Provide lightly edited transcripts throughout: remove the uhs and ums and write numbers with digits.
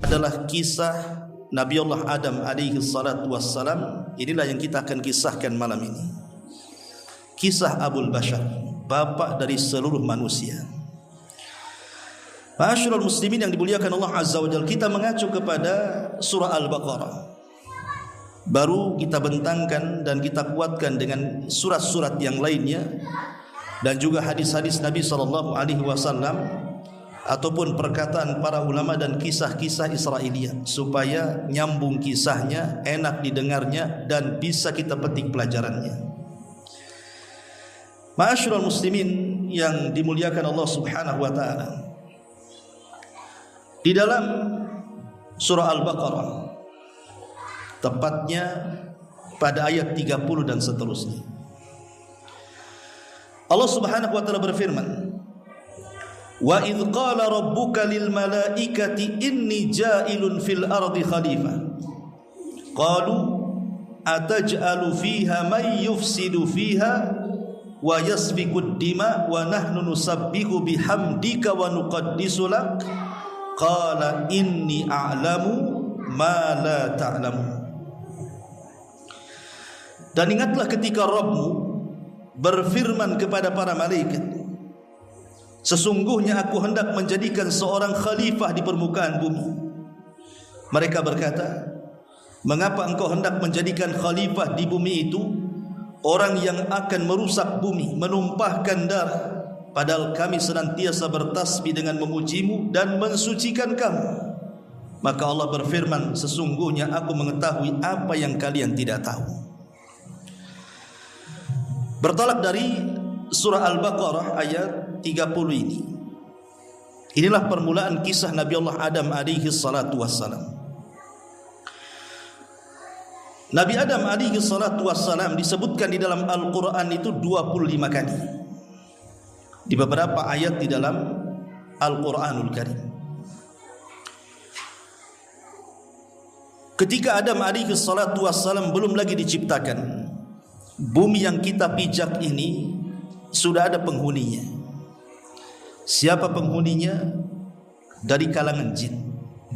adalah kisah Nabi Allah Adam alaihi salatu wassalam. Inilah yang kita akan kisahkan malam ini. Kisah Abul Bashar, bapak dari seluruh manusia. Ma'asyiral muslimin yang dimuliakan Allah Azza wa Jalla, kita mengacu kepada surah Al-Baqarah. Baru kita bentangkan dan kita kuatkan dengan surat-surat yang lainnya dan juga hadis-hadis Nabi SAW ataupun perkataan para ulama dan kisah-kisah Israiliyat, supaya nyambung kisahnya, enak didengarnya dan bisa kita petik pelajarannya. Ma'asyiral muslimin yang dimuliakan Allah Subhanahu wa taala, di dalam surah Al-Baqarah, tepatnya pada ayat 30 dan seterusnya, Allah Subhanahu wa taala berfirman, "Wa idz qala rabbuka lil malaikati inni ja'ilun fil ardi khalifah qalu ataj'alu fiha may yufsidu fiha wa yasfiku ad-dima wa nahnu nusabbihu bihamdika wa nuqaddisu lak qala inni a'lamu ma la ta'lamu." Dan ingatlah ketika Rabbmu berfirman kepada para malaikat, "Sesungguhnya aku hendak menjadikan seorang khalifah di permukaan bumi." Mereka berkata, "Mengapa engkau hendak menjadikan khalifah di bumi itu orang yang akan merusak bumi, menumpahkan darah, padahal kami senantiasa bertasbih dengan memujimu dan mensucikan kamu?" Maka Allah berfirman, "Sesungguhnya aku mengetahui apa yang kalian tidak tahu." Bertolak dari surah Al-Baqarah ayat 30 ini. Inilah permulaan kisah Nabi Allah Adam alaihi salatu wassalam. Nabi Adam alaihi salatu wassalam disebutkan di dalam Al-Quran itu 25 kali, di beberapa ayat di dalam Al-Quranul Karim. Ketika Adam alaihi salatu wassalam belum lagi diciptakan, bumi yang kita pijak ini sudah ada penghuninya. Siapa penghuninya? Dari kalangan jin.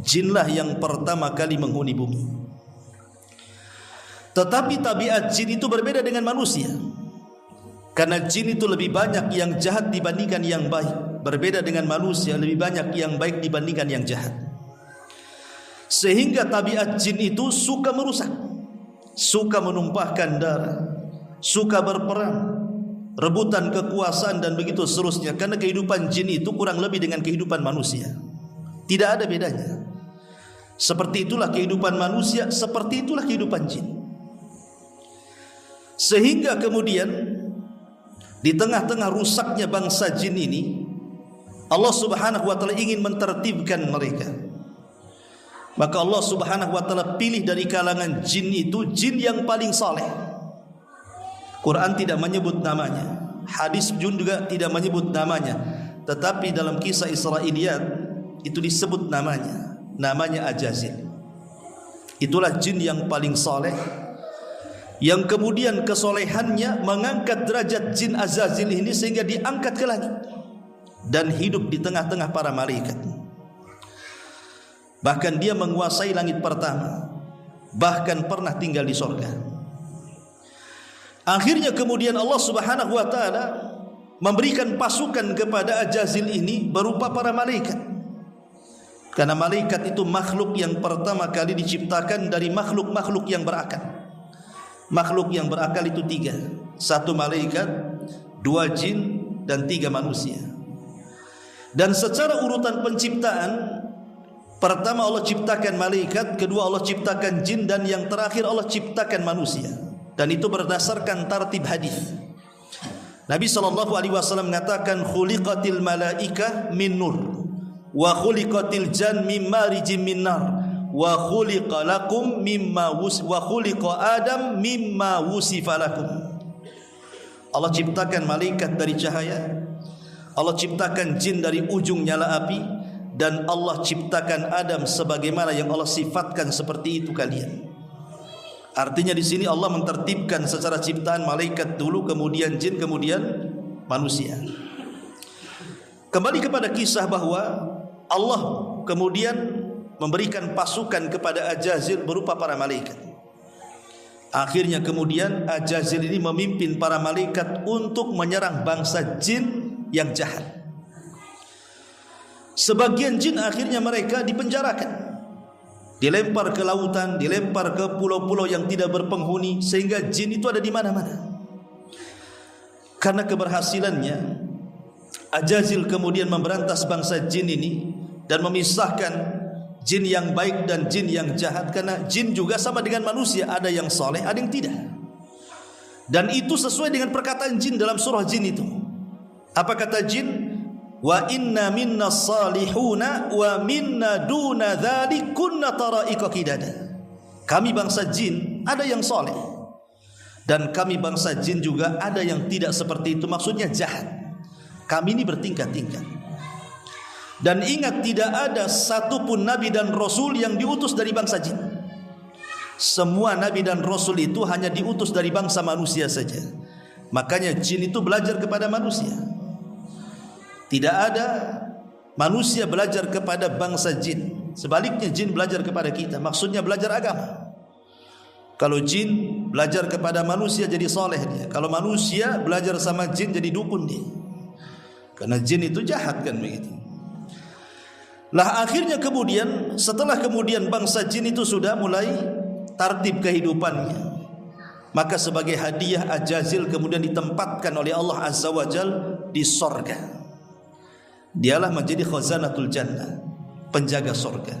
Jinlah yang pertama kali menghuni bumi. Tetapi tabiat jin itu berbeda dengan manusia, karena jin itu lebih banyak yang jahat dibandingkan yang baik. Berbeda dengan manusia, lebih banyak yang baik dibandingkan yang jahat. Sehingga tabiat jin itu suka merusak, suka menumpahkan darah, suka berperang, rebutan kekuasaan dan begitu seterusnya. Karena kehidupan jin itu kurang lebih dengan kehidupan manusia, tidak ada bedanya. Seperti itulah kehidupan manusia, seperti itulah kehidupan jin. Sehingga kemudian di tengah-tengah rusaknya bangsa jin ini, Allah Subhanahu wa taala ingin mentertibkan mereka. Maka Allah Subhanahu wa taala pilih dari kalangan jin itu jin yang paling saleh. Quran tidak menyebut namanya, hadis juga tidak menyebut namanya, tetapi dalam kisah Israiliyat itu disebut namanya, namanya Ajazil. Itulah jin yang paling saleh, yang kemudian kesolehannya mengangkat derajat jin Azazil ini sehingga diangkat ke langit dan hidup di tengah-tengah para malaikat. Bahkan dia menguasai langit pertama, bahkan pernah tinggal di surga. Akhirnya kemudian Allah Subhanahu wa taala memberikan pasukan kepada Ajazil ini berupa para malaikat. Karena malaikat itu makhluk yang pertama kali diciptakan dari makhluk-makhluk yang berakal. Makhluk yang berakal itu 3. 1 malaikat, 2 jin dan 3 manusia. Dan secara urutan penciptaan, pertama Allah ciptakan malaikat, kedua Allah ciptakan jin, dan yang terakhir Allah ciptakan manusia. Dan itu berdasarkan tartib hadis. Nabi SAW mengatakan, "Khuliqatil malaika min nur wa khuliqatil jan min marijim min nar wa khuliqa lakum mimma wa khuliqa Adam mimma wusifa lakum." Allah ciptakan malaikat dari cahaya, Allah ciptakan jin dari ujung nyala api, dan Allah ciptakan Adam sebagaimana yang Allah sifatkan seperti itu kalian. Artinya di sini Allah mentertibkan secara ciptaan malaikat dulu, kemudian jin, kemudian manusia. Kembali kepada kisah bahwa Allah kemudian memberikan pasukan kepada Ajazil berupa para malaikat. Akhirnya kemudian Ajazil ini memimpin para malaikat untuk menyerang bangsa jin yang jahat. Sebagian jin akhirnya mereka dipenjarakan, dilempar ke lautan, dilempar ke pulau-pulau yang tidak berpenghuni, sehingga jin itu ada di mana-mana. Karena keberhasilannya, Ajazil kemudian memberantas bangsa jin ini dan memisahkan jin yang baik dan jin yang jahat. Karena jin juga sama dengan manusia, ada yang soleh, ada yang tidak. Dan itu sesuai dengan perkataan jin dalam surah jin itu. Apa kata jin? Wa inna minna salihuna wa minna duna dzalik kunna tara'iqa qidada. Kami bangsa jin ada yang soleh, dan kami bangsa jin juga ada yang tidak seperti itu, maksudnya jahat. Kami ini bertingkat-tingkat. Dan ingat, tidak ada satupun nabi dan rasul yang diutus dari bangsa jin. Semua nabi dan rasul itu hanya diutus dari bangsa manusia saja. Makanya jin itu belajar kepada manusia. Tidak ada manusia belajar kepada bangsa jin. Sebaliknya jin belajar kepada kita, maksudnya belajar agama. Kalau jin belajar kepada manusia jadi soleh dia. Kalau manusia belajar sama jin jadi dukun dia. Karena jin itu jahat kan begitu. Lah akhirnya kemudian, setelah kemudian bangsa jin itu sudah mulai tertib kehidupannya, maka sebagai hadiah Ajazil kemudian ditempatkan oleh Allah Azza wa Jal di sorga. Dialah menjadi khazanatul jannah, penjaga sorga.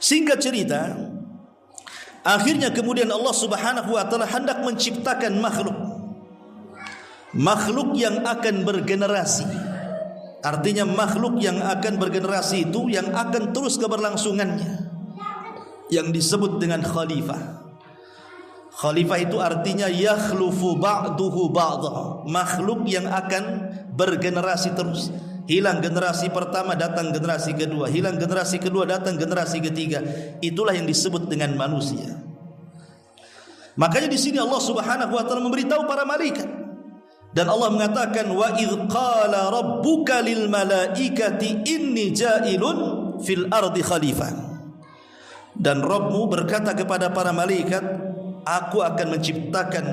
Singkat cerita, akhirnya kemudian Allah Subhanahu wa taala hendak menciptakan makhluk yang akan bergenerasi. Artinya makhluk yang akan bergenerasi itu yang akan terus keberlangsungannya, yang disebut dengan khalifah. Khalifah itu artinya yakhlufu ba'duhu ba'dha, makhluk yang akan bergenerasi terus. Hilang generasi pertama, datang generasi kedua, hilang generasi kedua, datang generasi ketiga. Itulah yang disebut dengan manusia. Makanya di sini Allah Subhanahu wa taala memberitahu para malaikat, dan Allah mengatakan wa idz qala rabbuka lil malaikati inni ja'ilun fil ardi khalifah. Dan Rabbmu berkata kepada para malaikat, aku akan menciptakan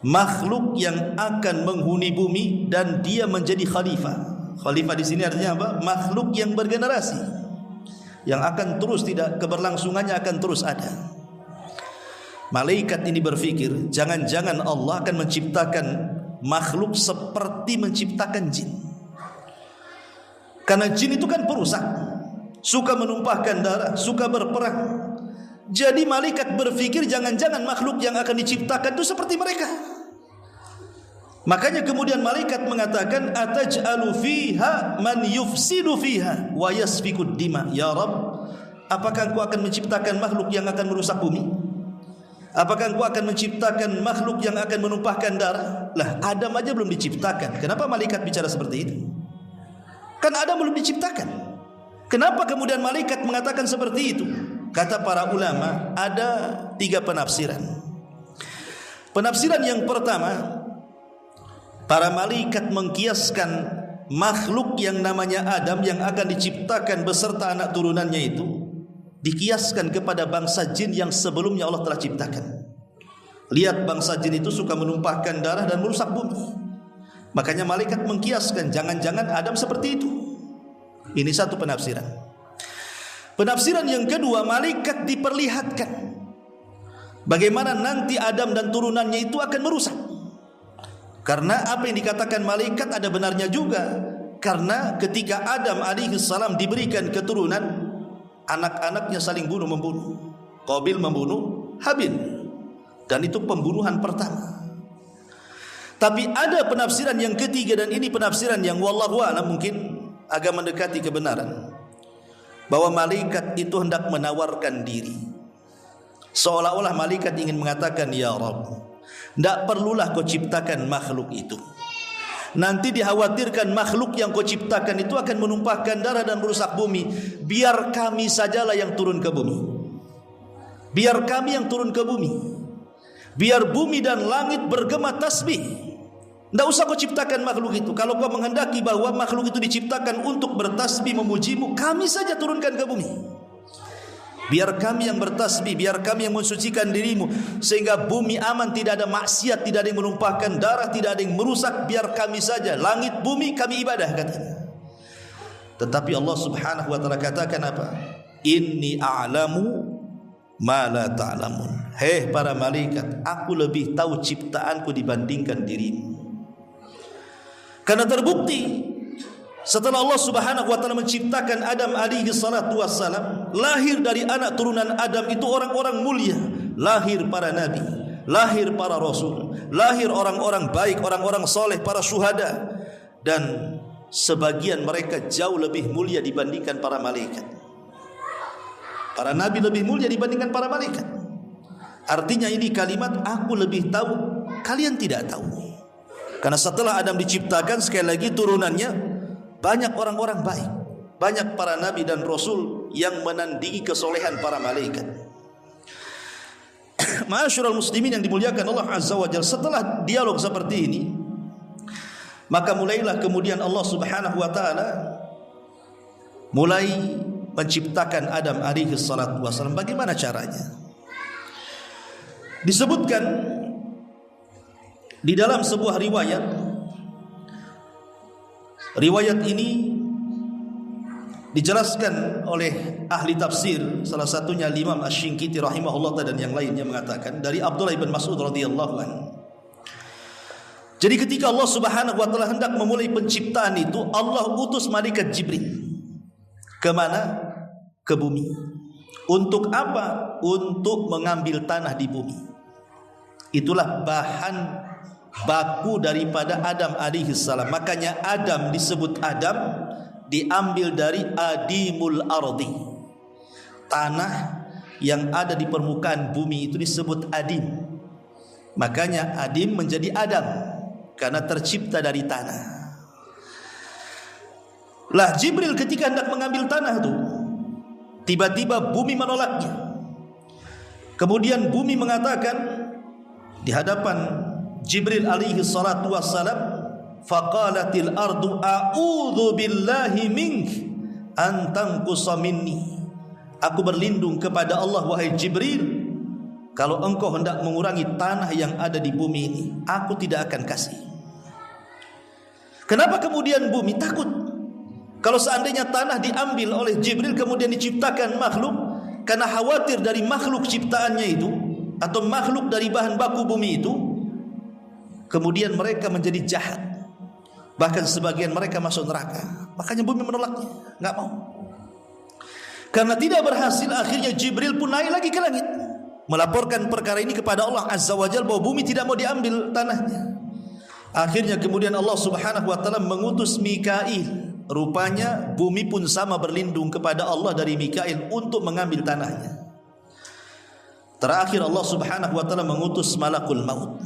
makhluk yang akan menghuni bumi dan dia menjadi khalifah. Khalifah di sini artinya apa? Makhluk yang bergenerasi, yang akan terus, tidak keberlangsungannya akan terus ada. Malaikat ini berpikir, jangan-jangan Allah akan menciptakan makhluk seperti menciptakan jin. Karena jin itu kan perusak, suka menumpahkan darah, suka berperang. Jadi malaikat berpikir jangan-jangan makhluk yang akan diciptakan itu seperti mereka. Makanya kemudian malaikat mengatakan, ataj'alu fiha man yufsidu fiha wa yasfikud dima. Ya Rabb, apakah engkau akan menciptakan makhluk yang akan merusak bumi? Apakah engkau akan menciptakan makhluk yang akan menumpahkan darah? Lah Adam aja belum diciptakan, kenapa malaikat bicara seperti itu? Kan Adam belum diciptakan. Kenapa kemudian malaikat mengatakan seperti itu? Kata para ulama, ada 3 penafsiran. Penafsiran yang pertama, para malaikat mengkiaskan makhluk yang namanya Adam yang akan diciptakan beserta anak turunannya itu, dikiaskan kepada bangsa jin yang sebelumnya Allah telah ciptakan. Lihat, bangsa jin itu suka menumpahkan darah dan merusak bumi. Makanya malaikat mengkiaskan, jangan-jangan Adam seperti itu. Ini satu penafsiran. Penafsiran yang kedua, malaikat diperlihatkan bagaimana nanti Adam dan turunannya itu akan merusak. Karena apa yang dikatakan malaikat ada benarnya juga. Karena ketika Adam alaihissalam diberikan keturunan, anak-anaknya saling bunuh-membunuh. Qabil membunuh Habil, dan itu pembunuhan pertama. Tapi ada penafsiran yang ketiga, dan ini penafsiran yang wallahu a'lam mungkin agak mendekati kebenaran, bahwa malaikat itu hendak menawarkan diri. Seolah-olah malaikat ingin mengatakan, ya Rabb, tidak perlulah kau ciptakan makhluk itu. Nanti dikhawatirkan makhluk yang kau ciptakan itu akan menumpahkan darah dan merusak bumi. Biar kami sajalah yang turun ke bumi. Biar kami yang turun ke bumi. Biar bumi dan langit bergema tasbih. Tidak usah kau ciptakan makhluk itu. Kalau kau menghendaki bahwa makhluk itu diciptakan untuk bertasbih memujimu, kami saja turunkan ke bumi. Biar kami yang bertasbih, biar kami yang mensucikan dirimu, sehingga bumi aman, tidak ada maksiat, tidak ada yang menumpahkan darah, tidak ada yang merusak. Biar kami saja, langit bumi kami ibadah, katanya. Tetapi Allah subhanahu wa ta'ala katakan apa? Inni a'lamu ma la ta'lamun. Hei para malaikat, aku lebih tahu ciptaanku dibandingkan dirimu. Karena terbukti setelah Allah subhanahu wa ta'ala menciptakan Adam alaihi salatu wassalam, lahir dari anak turunan Adam itu orang-orang mulia. Lahir para nabi, lahir para rasul, lahir orang-orang baik, orang-orang soleh, para syuhada. Dan sebagian mereka jauh lebih mulia dibandingkan para malaikat. Para nabi lebih mulia dibandingkan para malaikat. Artinya ini kalimat aku lebih tahu, kalian tidak tahu. Karena setelah Adam diciptakan, sekali lagi turunannya banyak orang-orang baik, banyak para nabi dan rasul yang menandingi kesolehan para malaikat. Ma'asyiral muslimin yang dimuliakan Allah Azza wa Jalla, setelah dialog seperti ini, maka mulailah kemudian Allah subhanahu wa ta'ala mulai menciptakan Adam alaihi salatu wassalam. Bagaimana caranya? Disebutkan di dalam sebuah riwayat. Riwayat ini dijelaskan oleh ahli tafsir, salah satunya Imam Asy-Syinkiti rahimahullah dan yang lainnya, mengatakan dari Abdullah bin Mas'ud radhiyallahu anhu. Jadi ketika Allah subhanahu wa ta'ala hendak memulai penciptaan itu, Allah utus malaikat Jibril. Kemana? Ke bumi. Untuk apa? Untuk mengambil tanah di bumi. Itulah bahan baku daripada Adam alaihi salam. Makanya Adam disebut Adam, diambil dari adimul ardi. Tanah yang ada di permukaan bumi itu disebut adim. Makanya adim menjadi Adam, karena tercipta dari tanah. Lah Jibril ketika hendak mengambil tanah itu, tiba-tiba bumi menolaknya. Kemudian bumi mengatakan di hadapan Jibril alaihi salatu wassalam, faqalatil ardu a'udzu billahi mink an tanqusa minni. Aku berlindung kepada Allah wahai Jibril, kalau engkau hendak mengurangi tanah yang ada di bumi ini, aku tidak akan kasih. Kenapa kemudian bumi takut? Kalau seandainya tanah diambil oleh Jibril kemudian diciptakan makhluk, karena khawatir dari makhluk ciptaannya itu atau makhluk dari bahan baku bumi itu, kemudian mereka menjadi jahat, bahkan sebagian mereka masuk neraka. Makanya bumi menolaknya, enggak mau. Karena tidak berhasil, akhirnya Jibril pun naik lagi ke langit, melaporkan perkara ini kepada Allah Azza wa Jalla, bahwa bumi tidak mau diambil tanahnya. Akhirnya kemudian Allah subhanahu wa ta'ala mengutus Mikail. Rupanya bumi pun sama berlindung kepada Allah dari Mikail untuk mengambil tanahnya. Terakhir Allah subhanahu wa ta'ala mengutus malakul maut,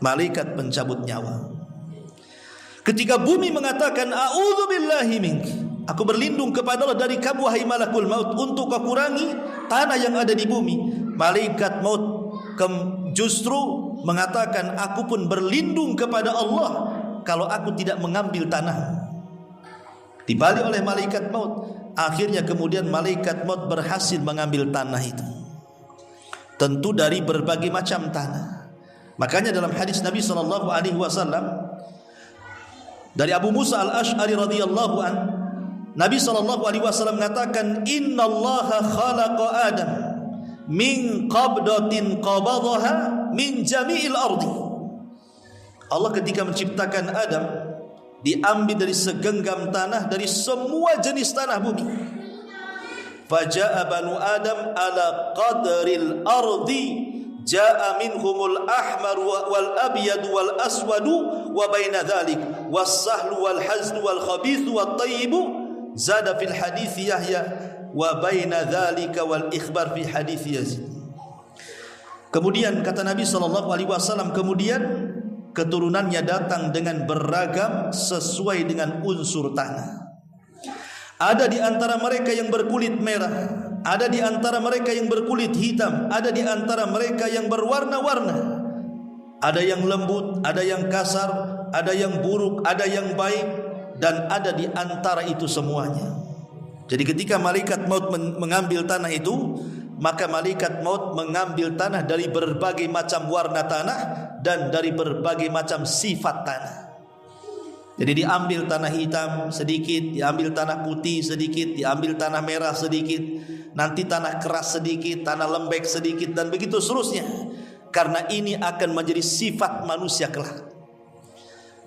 malaikat pencabut nyawa. Ketika bumi mengatakan a'udzu billahi mink, aku berlindung kepada Allah dari kamu wahai malakul maut, untuk kau kurangi tanah yang ada di bumi. Malaikat maut justru mengatakan aku pun berlindung kepada Allah kalau aku tidak mengambil tanah. Dibalik oleh malaikat maut. Akhirnya kemudian malaikat maut berhasil mengambil tanah itu, tentu dari berbagai macam tanah. Makanya dalam hadis Nabi SAW dari Abu Musa al-Ash'ari radhiyallahu an, Nabi SAW mengatakan, innallaha khalaqa Adam min qabdatin qabadaha min jami'il ardi. Allah ketika menciptakan Adam diambil dari segenggam tanah, dari semua jenis tanah bumi. Faja'a banu Adam ala qadril ardi, ja'a minhumul ahmar wal abyad wal aswadu wa baina dhalik was sahlu wal hazlu wal khabithu wat tayyibu, zada fil hadits Yahya wa baina dhalika wal ikhbar fi hadits Yazid. Kemudian kata Nabi SAW, kemudian keturunannya datang dengan beragam sesuai dengan unsur tanah. Ada di antara mereka yang berkulit merah, ada di antara mereka yang berkulit hitam, ada di antara mereka yang berwarna-warna. Ada yang lembut, ada yang kasar, ada yang buruk, ada yang baik, dan ada di antara itu semuanya. Jadi ketika malaikat maut mengambil tanah itu, maka malaikat maut mengambil tanah dari berbagai macam warna tanah dan dari berbagai macam sifat tanah. Jadi diambil tanah hitam sedikit, diambil tanah putih sedikit, diambil tanah merah sedikit, nanti tanah keras sedikit, tanah lembek sedikit, dan begitu seterusnya. Karena ini akan menjadi sifat manusia kelak.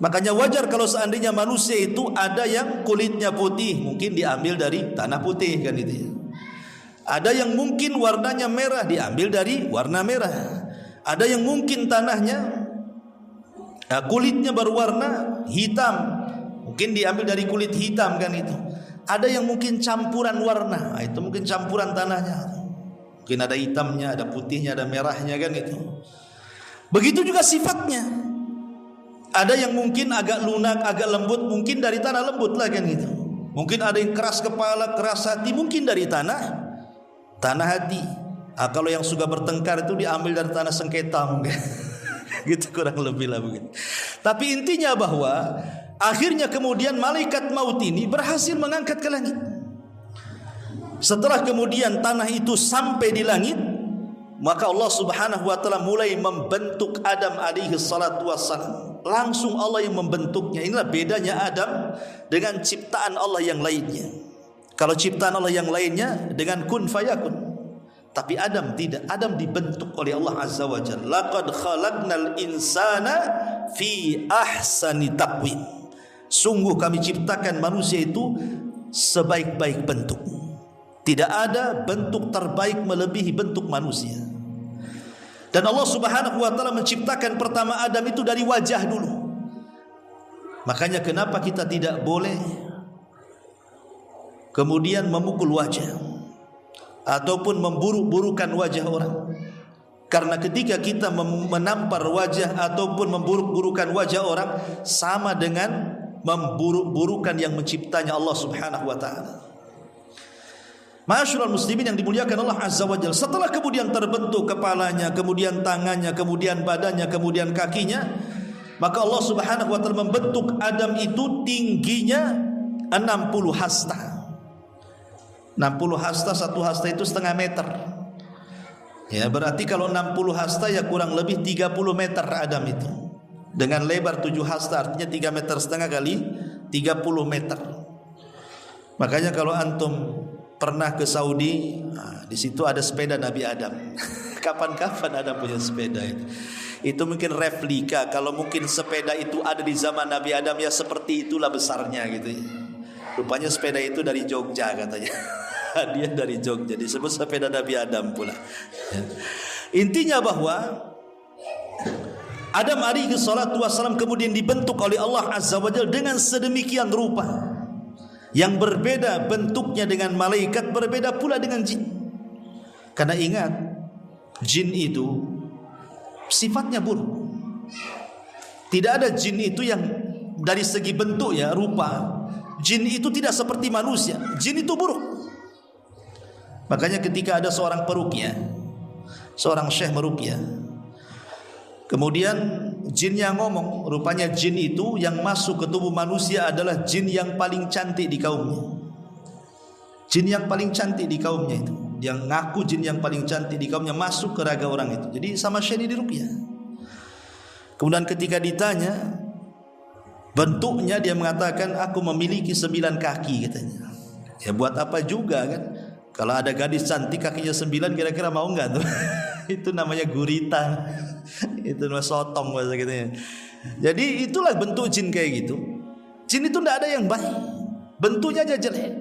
Makanya wajar kalau seandainya manusia itu ada yang kulitnya putih, mungkin diambil dari tanah putih, kan itu ya. Ada yang mungkin warnanya merah, diambil dari warna merah. Ada yang mungkin tanahnya kulitnya berwarna hitam, mungkin diambil dari kulit hitam, kan itu. Ada yang mungkin campuran warna, itu mungkin campuran tanahnya. Mungkin ada hitamnya, ada putihnya, ada merahnya, kan itu. Begitu juga sifatnya. Ada yang mungkin agak lunak, agak lembut, mungkin dari tanah lembut lah, kan gitu. Mungkin ada yang keras kepala, keras hati, mungkin dari tanah hati. Kalau yang suka bertengkar itu diambil dari tanah sengketa mungkin. Gitu kurang lebih lah begitu. Tapi intinya bahwa akhirnya kemudian malaikat maut ini berhasil mengangkat ke langit. Setelah kemudian tanah itu sampai di langit, maka Allah Subhanahu wa taala mulai membentuk Adam alaihi salatu wassalam. Langsung Allah yang membentuknya. Inilah bedanya Adam dengan ciptaan Allah yang lainnya. Kalau ciptaan Allah yang lainnya dengan kun fayakun, tapi Adam tidak. Adam dibentuk oleh Allah Azza wa Jalla. Laqad khalaqnal insana fi ahsani taqwim. Sungguh kami ciptakan manusia itu sebaik-baik bentuk. Tidak ada bentuk terbaik melebihi bentuk manusia. Dan Allah Subhanahu wa taala menciptakan pertama Adam itu dari wajah dulu. Makanya kenapa kita tidak boleh kemudian memukul wajah ataupun memburuk-burukan wajah orang. Karena ketika kita menampar wajah ataupun memburuk-burukan wajah orang, sama dengan memburuk-burukan yang menciptanya Allah Subhanahu wa taala. Ma'asyiral muslimin yang dimuliakan Allah Azza wa Jalla, setelah kemudian terbentuk kepalanya, kemudian tangannya, kemudian badannya, kemudian kakinya, maka Allah Subhanahu wa taala membentuk Adam itu tingginya 60 hasta. 60 hasta, satu hasta itu setengah meter. Ya, berarti kalau 60 hasta ya kurang lebih 30 meter Adam itu. Dengan lebar 7 hasta artinya 3 meter setengah kali 30 meter. Makanya kalau antum pernah ke Saudi, di situ ada sepeda Nabi Adam. Kapan-kapan ada punya sepeda itu. Itu mungkin replika. Kalau mungkin sepeda itu ada di zaman Nabi Adam, ya seperti itulah besarnya gitu ya. Rupanya sepeda itu dari Jogja katanya. Dia dari Jogja, disebut sepeda Nabi Adam pula. Intinya bahwa Adam alaihi salatu wassalam kemudian dibentuk oleh Allah Azza wa Jalla dengan sedemikian rupa, yang berbeda bentuknya dengan malaikat, berbeda pula dengan jin. Karena ingat, jin itu sifatnya buruk. Tidak ada jin itu yang dari segi bentuk ya, rupa, jin itu tidak seperti manusia. Jin itu buruk. Makanya ketika ada seorang peruqyah, seorang syekh meruqyah, kemudian jinnya ngomong, rupanya jin itu yang masuk ke tubuh manusia adalah jin yang paling cantik di kaumnya. Jin yang paling cantik di kaumnya itu, yang ngaku jin yang paling cantik di kaumnya, masuk ke raga orang itu. Jadi sama syekh ini diruqyah. Kemudian ketika ditanya bentuknya, dia mengatakan aku memiliki 9 kaki katanya. Ya buat apa juga kan? Kalau ada gadis cantik kakinya 9, kira-kira mau enggak tuh? Itu namanya gurita. Itu namanya sotong bahasa gitu ya. Jadi itulah bentuk jin kayak gitu. Jin itu tidak ada yang baik, bentuknya aja jelek.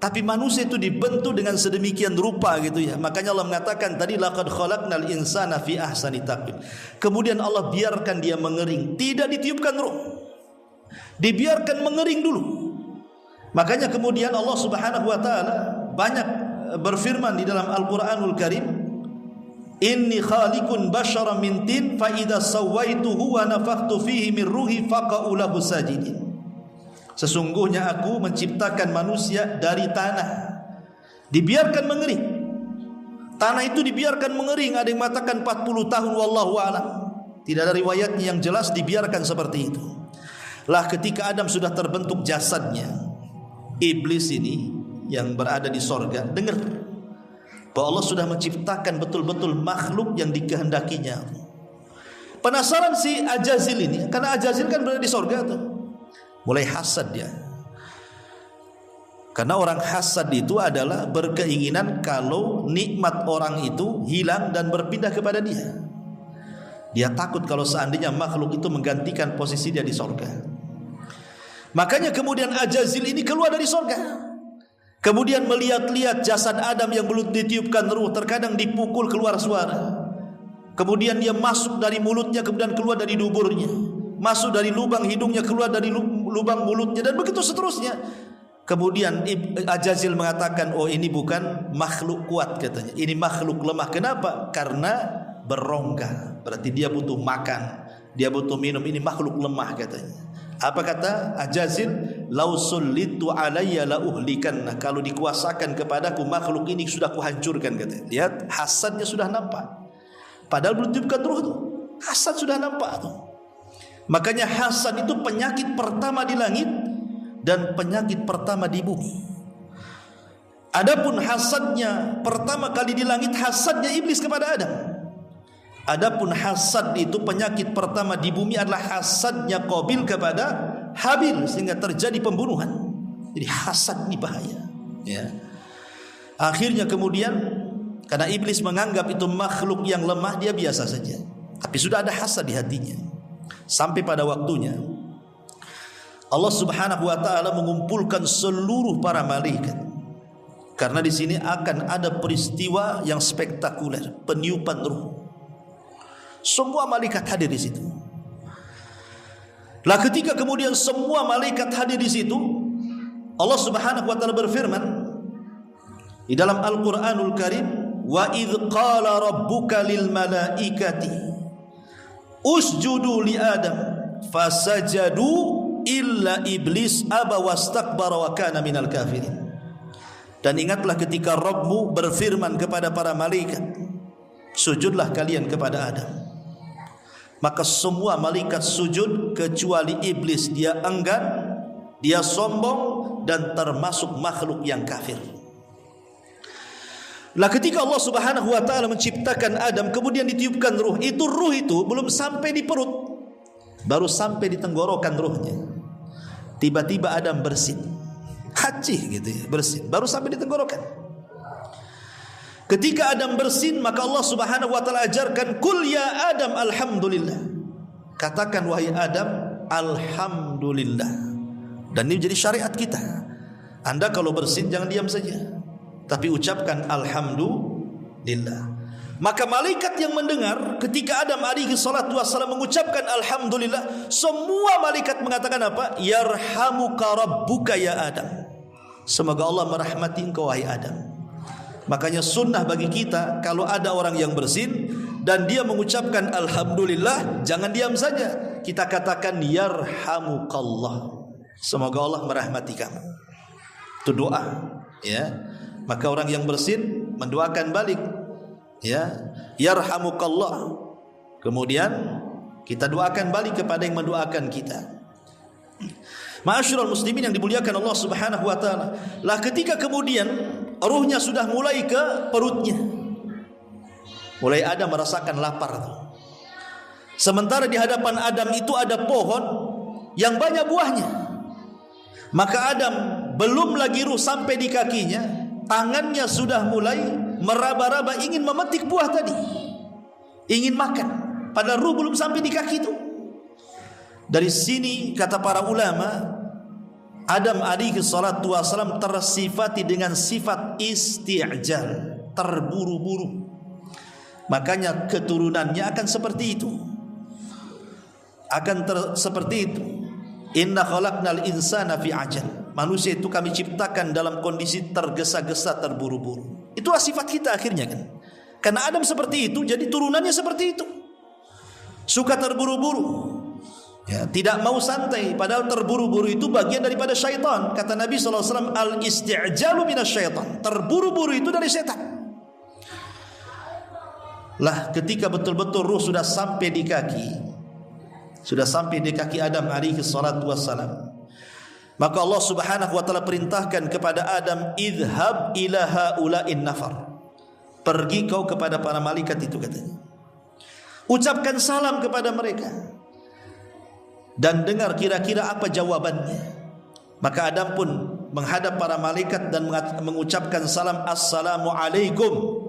Tapi manusia itu dibentuk dengan sedemikian rupa gitu ya. Makanya Allah mengatakan tadi laqad khalaqnal insana fi ahsani taqwim. Kemudian Allah biarkan dia mengering, tidak ditiupkan ruh. Dibiarkan mengering dulu. Makanya kemudian Allah Subhanahu wa taala banyak berfirman di dalam Al-Qur'anul Karim, inni khaliqun basyara min tin fa idza sawaituhu wa nafakhtu fihi min ruhi faqa'u lahu sajidin. Sesungguhnya aku menciptakan manusia dari tanah, dibiarkan mengering. Tanah itu dibiarkan mengering, ada yang mengatakan 40 tahun wallahu a'lam. Tidak ada riwayatnya yang jelas dibiarkan seperti itu. Lah ketika Adam sudah terbentuk jasadnya, iblis ini yang berada di sorga dengar bahwa Allah sudah menciptakan betul-betul makhluk yang dikehendakinya. Penasaran si Ajazil ini, karena Ajazil kan berada di sorga tuh, mulai hasad dia. Karena orang hasad itu adalah berkeinginan kalau nikmat orang itu hilang dan berpindah kepada dia. Dia takut kalau seandainya makhluk itu menggantikan posisi dia di sorga. Makanya kemudian Ajazil ini keluar dari sorga, kemudian melihat-lihat jasad Adam yang belum ditiupkan ruh, terkadang dipukul keluar suara. Kemudian dia masuk dari mulutnya, kemudian keluar dari duburnya, masuk dari lubang hidungnya, keluar dari lubang mulutnya, dan begitu seterusnya. Kemudian Ajazil mengatakan, oh ini bukan makhluk kuat katanya, ini makhluk lemah. Kenapa? Karena berongga, berarti dia butuh makan, dia butuh minum. Ini makhluk lemah katanya. Apa kata Ajazil? Lau sullitu alayya la uhlikanna, kalau dikuasakan kepadaku makhluk ini sudah kuhancurkan katanya. Lihat hasadnya sudah nampak, padahal belum tiupkan ruh tuh, hasad sudah nampak tuh. Makanya hasad itu penyakit pertama di langit dan penyakit pertama di bumi. Adapun hasadnya pertama kali di langit, hasadnya iblis kepada Adam. Adapun hasad itu penyakit pertama di bumi adalah hasadnya Qabil kepada Habil, sehingga terjadi pembunuhan. Jadi hasad ini bahaya, ya. Akhirnya kemudian karena iblis menganggap itu makhluk yang lemah, dia biasa saja. Tapi sudah ada hasad di hatinya. Sampai pada waktunya Allah Subhanahu wa taala mengumpulkan seluruh para malaikat. Karena di sini akan ada peristiwa yang spektakuler, peniupan ruh. Semua malaikat hadir di situ. Lah ketika kemudian semua malaikat hadir di situ, Allah Subhanahu wa taala berfirman di dalam Al-Qur'anul Karim, wa idz qala rabbuka lil malaikati usjudu li Adam fasajadu illa iblis aba wastakbara wa kana minal kafirin. Dan ingatlah ketika Rabbmu berfirman kepada para malaikat, sujudlah kalian kepada Adam. Maka semua malaikat sujud kecuali iblis. Dia enggan, dia sombong, dan termasuk makhluk yang kafir. Lah ketika Allah Subhanahu wa taala menciptakan Adam, kemudian ditiupkan ruh, itu ruh itu belum sampai di perut, baru sampai di tenggorokan ruhnya. Tiba-tiba Adam bersin, hacih gitu ya, bersin, baru sampai di tenggorokan. Ketika Adam bersin, maka Allah Subhanahu wa taala ajarkan, "Qul ya Adam alhamdulillah." Katakan wahai Adam, alhamdulillah. Dan ini jadi syariat kita. Anda kalau bersin jangan diam saja, tapi ucapkan alhamdulillah. Maka malaikat yang mendengar ketika Adam alaihi salatu wassalam mengucapkan alhamdulillah, semua malaikat mengatakan apa? Yarhamuka rabbuka ya Adam. Semoga Allah merahmati engkau wahai Adam. Makanya sunnah bagi kita, kalau ada orang yang bersin dan dia mengucapkan alhamdulillah, jangan diam saja, kita katakan yarhamukallah, semoga Allah merahmati kamu. Itu doa, ya. Maka orang yang bersin mendoakan balik, ya, yarhamukallah. Kemudian kita doakan balik kepada yang mendoakan kita. Ma'asyiral muslimin yang dimuliakan Allah Subhanahu wa taala. Lah ketika kemudian ruhnya sudah mulai ke perutnya, mulai Adam merasakan lapar. Sementara di hadapan Adam itu ada pohon yang banyak buahnya. Maka Adam belum lagi ruh sampai di kakinya, tangannya sudah mulai meraba-raba ingin memetik buah tadi, ingin makan, padahal ruh belum sampai di kaki itu. Dari sini kata para ulama, Adam alaihi salatu wasalam tersifati dengan sifat isti'jal, terburu-buru. Makanya keturunannya akan seperti itu, seperti itu. Inna khalaqnal insana fi ajal. Manusia itu kami ciptakan dalam kondisi tergesa-gesa, terburu-buru. Itulah sifat kita akhirnya kan. Karena Adam seperti itu, jadi turunannya seperti itu. Suka terburu-buru, ya, tidak mau santai, padahal terburu-buru itu bagian daripada syaitan. Kata Nabi SAW, al-isti'jalu minasyaitan, terburu-buru itu dari setan. Lah ketika betul-betul ruh sudah sampai di kaki, sudah sampai di kaki Adam alaihi salatu wassalam. Maka Allah Subhanahu wa taala perintahkan kepada Adam, idhhab ila haula'in nafar. Pergi kau kepada para malaikat itu, katanya. Ucapkan salam kepada mereka dan dengar kira-kira apa jawabannya. Maka Adam pun menghadap para malaikat dan mengucapkan salam, assalamu alaikum.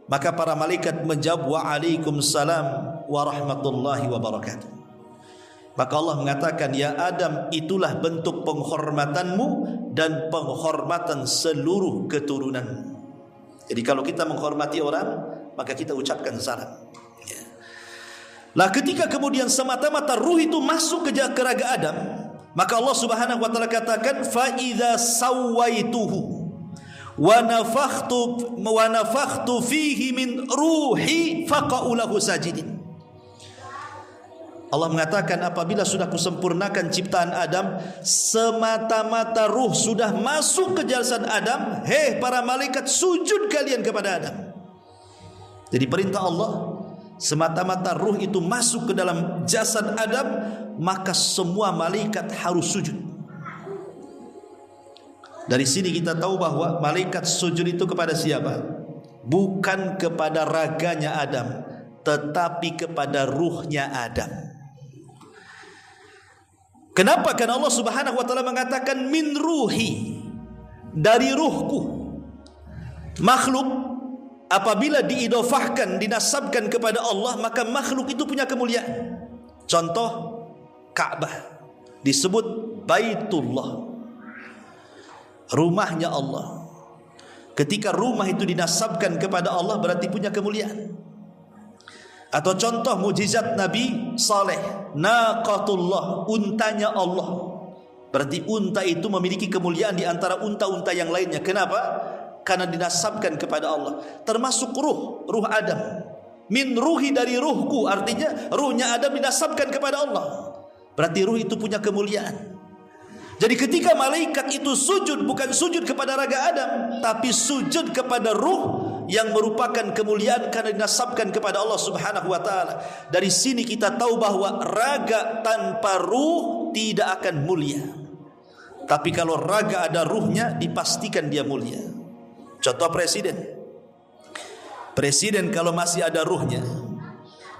Maka para malaikat menjawab, wa alaikumussalam wa rahmatullahi wa barakatuh. Maka Allah mengatakan, ya Adam, itulah bentuk penghormatanmu dan penghormatan seluruh keturunanmu. Jadi kalau kita menghormati orang, maka kita ucapkan salam. Lah ketika kemudian semata-mata ruh itu masuk ke raga Adam, maka Allah Subhanahu wa taala katakan, fa idza sawaituhu wa nafakhtu fihi min ruhi faqa'u lahu sajidin. Allah mengatakan, apabila sudah kusempurnakan ciptaan Adam, semata-mata ruh sudah masuk ke jasad Adam, hei para malaikat, sujud kalian kepada Adam. Jadi perintah Allah, semata-mata ruh itu masuk ke dalam jasad Adam, maka semua malaikat harus sujud. Dari sini kita tahu bahwa malaikat sujud itu kepada siapa? Bukan kepada raganya Adam, tetapi kepada ruhnya Adam. Kenapa? Karena Allah Subhanahu wa taala mengatakan min ruhi, dari ruhku. Makhluk apabila diidofahkan, dinasabkan kepada Allah, maka makhluk itu punya kemuliaan. Contoh Ka'bah disebut Baitullah, rumahnya Allah. Ketika rumah itu dinasabkan kepada Allah, berarti punya kemuliaan. Atau contoh mujizat Nabi Saleh, naqatullah, untanya Allah. Berarti unta itu memiliki kemuliaan di antara unta-unta yang lainnya. Kenapa? Karena dinasabkan kepada Allah. Termasuk ruh Adam. Min ruhi, dari ruhku, artinya ruhnya Adam dinasabkan kepada Allah. Berarti ruh itu punya kemuliaan. Jadi ketika malaikat itu sujud, bukan sujud kepada raga Adam, tapi sujud kepada ruh yang merupakan kemuliaan karena dinasabkan kepada Allah Subhanahu wa taala. Dari sini kita tahu bahwa raga tanpa ruh tidak akan mulia. Tapi kalau raga ada ruhnya, dipastikan dia mulia. Contoh presiden. Presiden kalau masih ada ruhnya,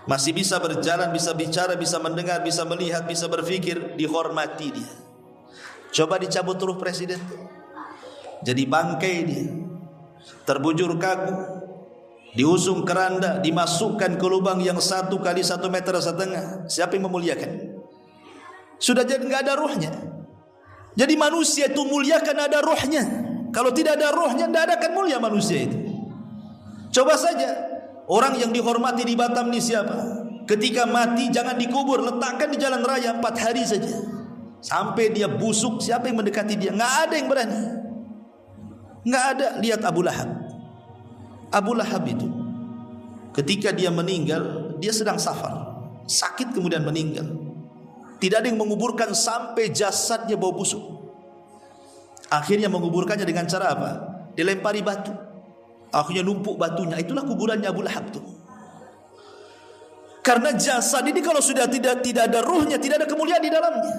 masih bisa berjalan, bisa bicara, bisa mendengar, bisa melihat, bisa berpikir, dihormati dia. Coba dicabut ruh presiden, jadi bangkai dia, terbujur kaku, diusung keranda, dimasukkan ke lubang yang 1 kali 1,5 meter. Siapa yang memuliakan? Sudah jadi nggak ada ruhnya. Jadi manusia itu mulia karena ada ruhnya. Kalau tidak ada ruhnya, tidak akan mulia manusia itu. Coba saja orang yang dihormati di Batam ini siapa? Ketika mati jangan dikubur, letakkan di jalan raya 4 hari saja. Sampai dia busuk, siapa yang mendekati dia? Nggak ada yang berani. Nggak ada. Lihat Abu Lahab. Abu Lahab itu ketika dia meninggal, dia sedang safar, sakit kemudian meninggal. Tidak ada yang menguburkan sampai jasadnya bau busuk. Akhirnya menguburkannya dengan cara apa? Dilempari batu. Akhirnya numpuk batunya. Itulah kuburannya Abu Lahab itu. Karena jasad ini kalau sudah tidak ada ruhnya, tidak ada kemuliaan di dalamnya.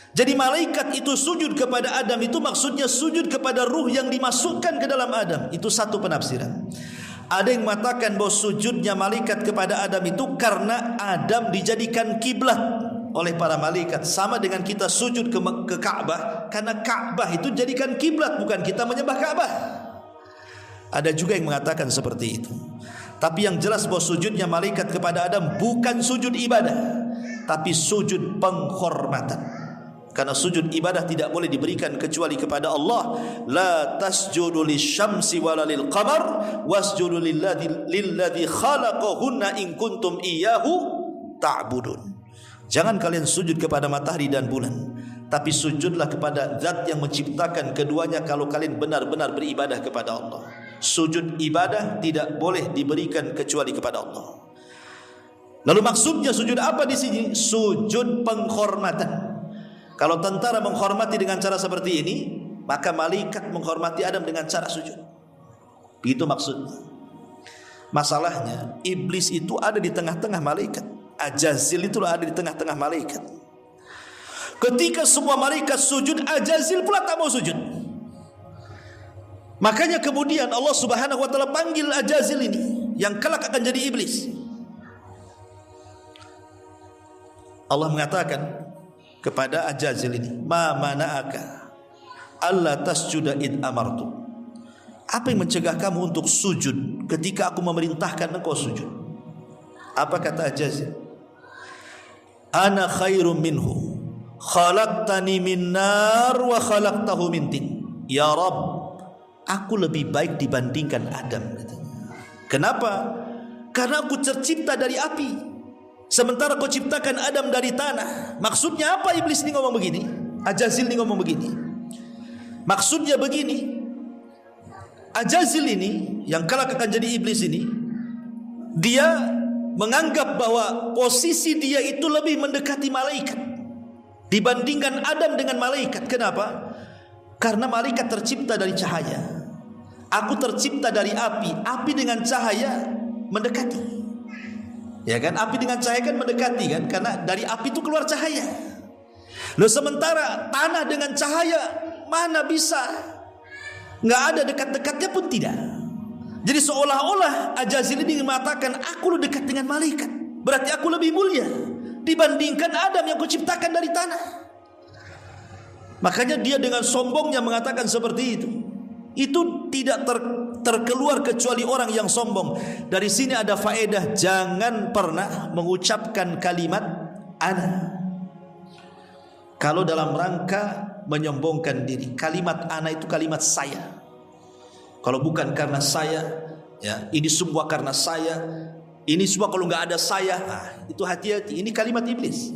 Jadi malaikat itu sujud kepada Adam, itu maksudnya sujud kepada ruh yang dimasukkan ke dalam Adam. Itu satu penafsiran. Ada yang mengatakan bahwa sujudnya malaikat kepada Adam itu karena Adam dijadikan kiblat oleh para malaikat. Sama dengan kita sujud ke Ka'bah, karena Ka'bah itu jadikan kiblat, bukan kita menyembah Ka'bah. Ada juga yang mengatakan seperti itu. Tapi yang jelas bahwa sujudnya malaikat kepada Adam bukan sujud ibadah, tapi sujud penghormatan. Karena sujud ibadah tidak boleh diberikan kecuali kepada Allah. La tasjudu lisyamsi wala lilqamar wasjudu lilladzi khalaqahunna in kuntum iyyahu ta'budun. Jangan kalian sujud kepada matahari dan bulan, tapi sujudlah kepada zat yang menciptakan keduanya kalau kalian benar-benar beribadah kepada Allah. Sujud ibadah tidak boleh diberikan kecuali kepada Allah. Lalu maksudnya sujud apa di sini? Sujud penghormatan. Kalau tentara menghormati dengan cara seperti ini, maka malaikat menghormati Adam dengan cara sujud. Begitu maksudnya. Masalahnya iblis itu ada di tengah-tengah malaikat. Ajazil itu ada di tengah-tengah malaikat. Ketika semua malaikat sujud, Ajazil pula tak mau sujud. Makanya kemudian Allah Subhanahu wa taala panggil Ajazil ini yang kelak akan jadi iblis. Allah mengatakan kepada Ajazil ini, "Ma mana'aka alla tasjuda id amartu." Apa yang mencegah kamu untuk sujud ketika aku memerintahkan engkau sujud? Apa kata Ajazil? "Ana khairum minhu, khalaqtani min nar wa khalaqtahu min tin." Ya Rabb, aku lebih baik dibandingkan Adam. Kenapa? Karena aku tercipta dari api, sementara kau ciptakan Adam dari tanah. Maksudnya apa iblis ini ngomong begini? Ajazil ini ngomong begini. Maksudnya begini, Ajazil ini yang kelak akan jadi iblis ini, dia menganggap bahwa posisi dia itu lebih mendekati malaikat dibandingkan Adam dengan malaikat. Kenapa? Karena malaikat tercipta dari cahaya, aku tercipta dari api. Api dengan cahaya mendekati. Ya kan, api dengan cahaya kan mendekati kan, karena dari api itu keluar cahaya. Loh, sementara tanah dengan cahaya mana bisa, nggak ada dekat-dekatnya pun tidak. Jadi seolah-olah Ajazil ini mengatakan aku lebih dekat dengan malaikat, berarti aku lebih mulia dibandingkan Adam yang kuciptakan dari tanah. Makanya dia dengan sombongnya mengatakan seperti itu. Itu tidak terkeluar kecuali orang yang sombong. Dari sini ada faedah, jangan pernah mengucapkan kalimat ana kalau dalam rangka menyombongkan diri. Kalimat ana itu kalimat saya. Kalau bukan karena saya, ya, ini semua karena saya, ini semua kalau nggak ada saya, itu hati-hati. Ini kalimat iblis.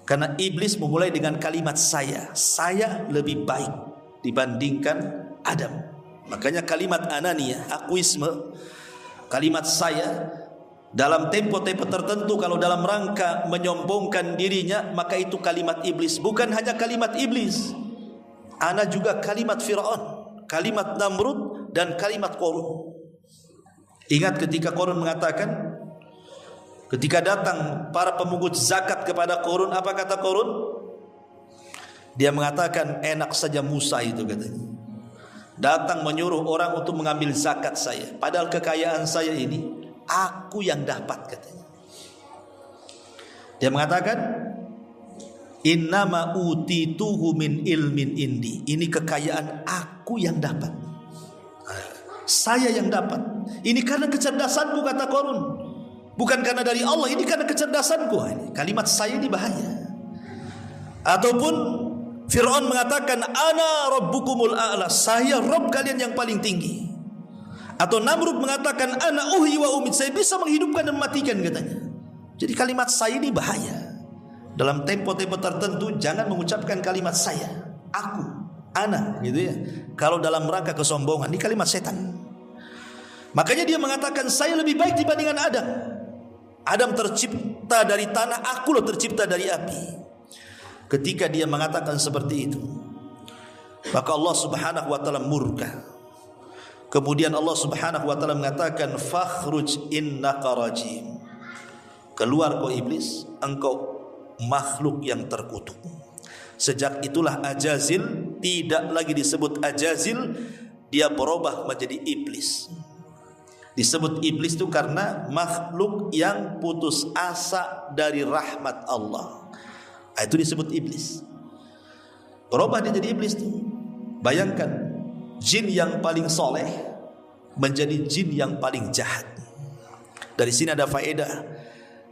Karena iblis memulai dengan kalimat saya lebih baik dibandingkan Adam. Makanya kalimat anania, akuisme, kalimat saya dalam tempo-tempo tertentu kalau dalam rangka menyombongkan dirinya, maka itu kalimat iblis. Bukan hanya kalimat iblis, ana juga kalimat Fir'aun, kalimat Namrud, dan kalimat Qarun. Ingat ketika Qarun mengatakan, ketika datang para pemungut zakat kepada Qarun, apa kata Qarun? Dia mengatakan, enak saja Musa itu, katanya, datang menyuruh orang untuk mengambil zakat saya, padahal kekayaan saya ini aku yang dapat, katanya. Dia mengatakan, innama utituhu min ilmin indi, ini kekayaan aku yang dapat, saya yang dapat. Ini karena kecerdasanku, kata Qarun, bukan karena dari Allah, ini karena kecerdasanku. Ini kalimat saya ini bahaya. Ataupun Fir'aun mengatakan, ana rabbukumul a'la, saya Rabb kalian yang paling tinggi. Atau Namrud mengatakan, ana uhyi wa umit, saya bisa menghidupkan dan mematikan, katanya. Jadi kalimat saya ini bahaya. Dalam tempo-tempo tertentu jangan mengucapkan kalimat saya, aku, ana, gitu ya. Kalau dalam rangka kesombongan, ini kalimat setan. Makanya dia mengatakan, saya lebih baik dibandingkan Adam. Adam tercipta dari tanah, aku loh tercipta dari api. Ketika dia mengatakan seperti itu, maka Allah Subhanahu wa taala murka. Kemudian Allah Subhanahu wa taala mengatakan, fakhruj innaka rajim, keluar kau iblis, engkau makhluk yang terkutuk. Sejak itulah Ajazil tidak lagi disebut Ajazil, dia berubah menjadi iblis. Disebut iblis itu karena makhluk yang putus asa dari rahmat Allah. Itu disebut iblis. Berubah dia jadi iblis tuh. Bayangkan, jin yang paling soleh menjadi jin yang paling jahat. Dari sini ada faedah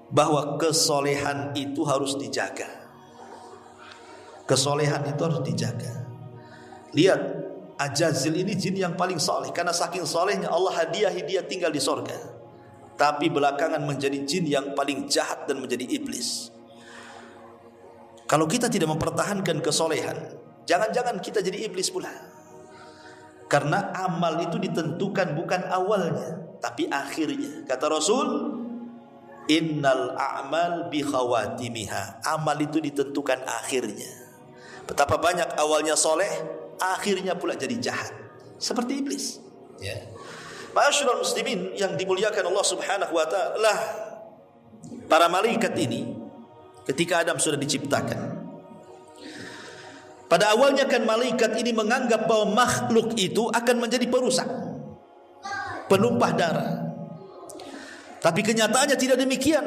bahwa kesolehan itu harus dijaga. Kesolehan itu harus dijaga. Lihat, Ajazil ini jin yang paling soleh, karena saking solehnya Allah hadiahi dia tinggal di sorga. Tapi belakangan menjadi jin yang paling jahat dan menjadi iblis. Kalau kita tidak mempertahankan kesolehan, jangan-jangan kita jadi iblis pula. Karena amal itu ditentukan bukan awalnya, tapi akhirnya. Kata Rasul, innal a'mal bi khawatimiha, amal itu ditentukan akhirnya. Betapa banyak awalnya soleh, akhirnya pula jadi jahat, seperti iblis, ya. Ma'asyiral muslimin yang dimuliakan Allah Subhanahu wa taala, para malaikat ini ketika Adam sudah diciptakan. Pada awalnya kan malaikat ini menganggap bahwa makhluk itu akan menjadi perusak, penumpah darah. Tapi kenyataannya tidak demikian.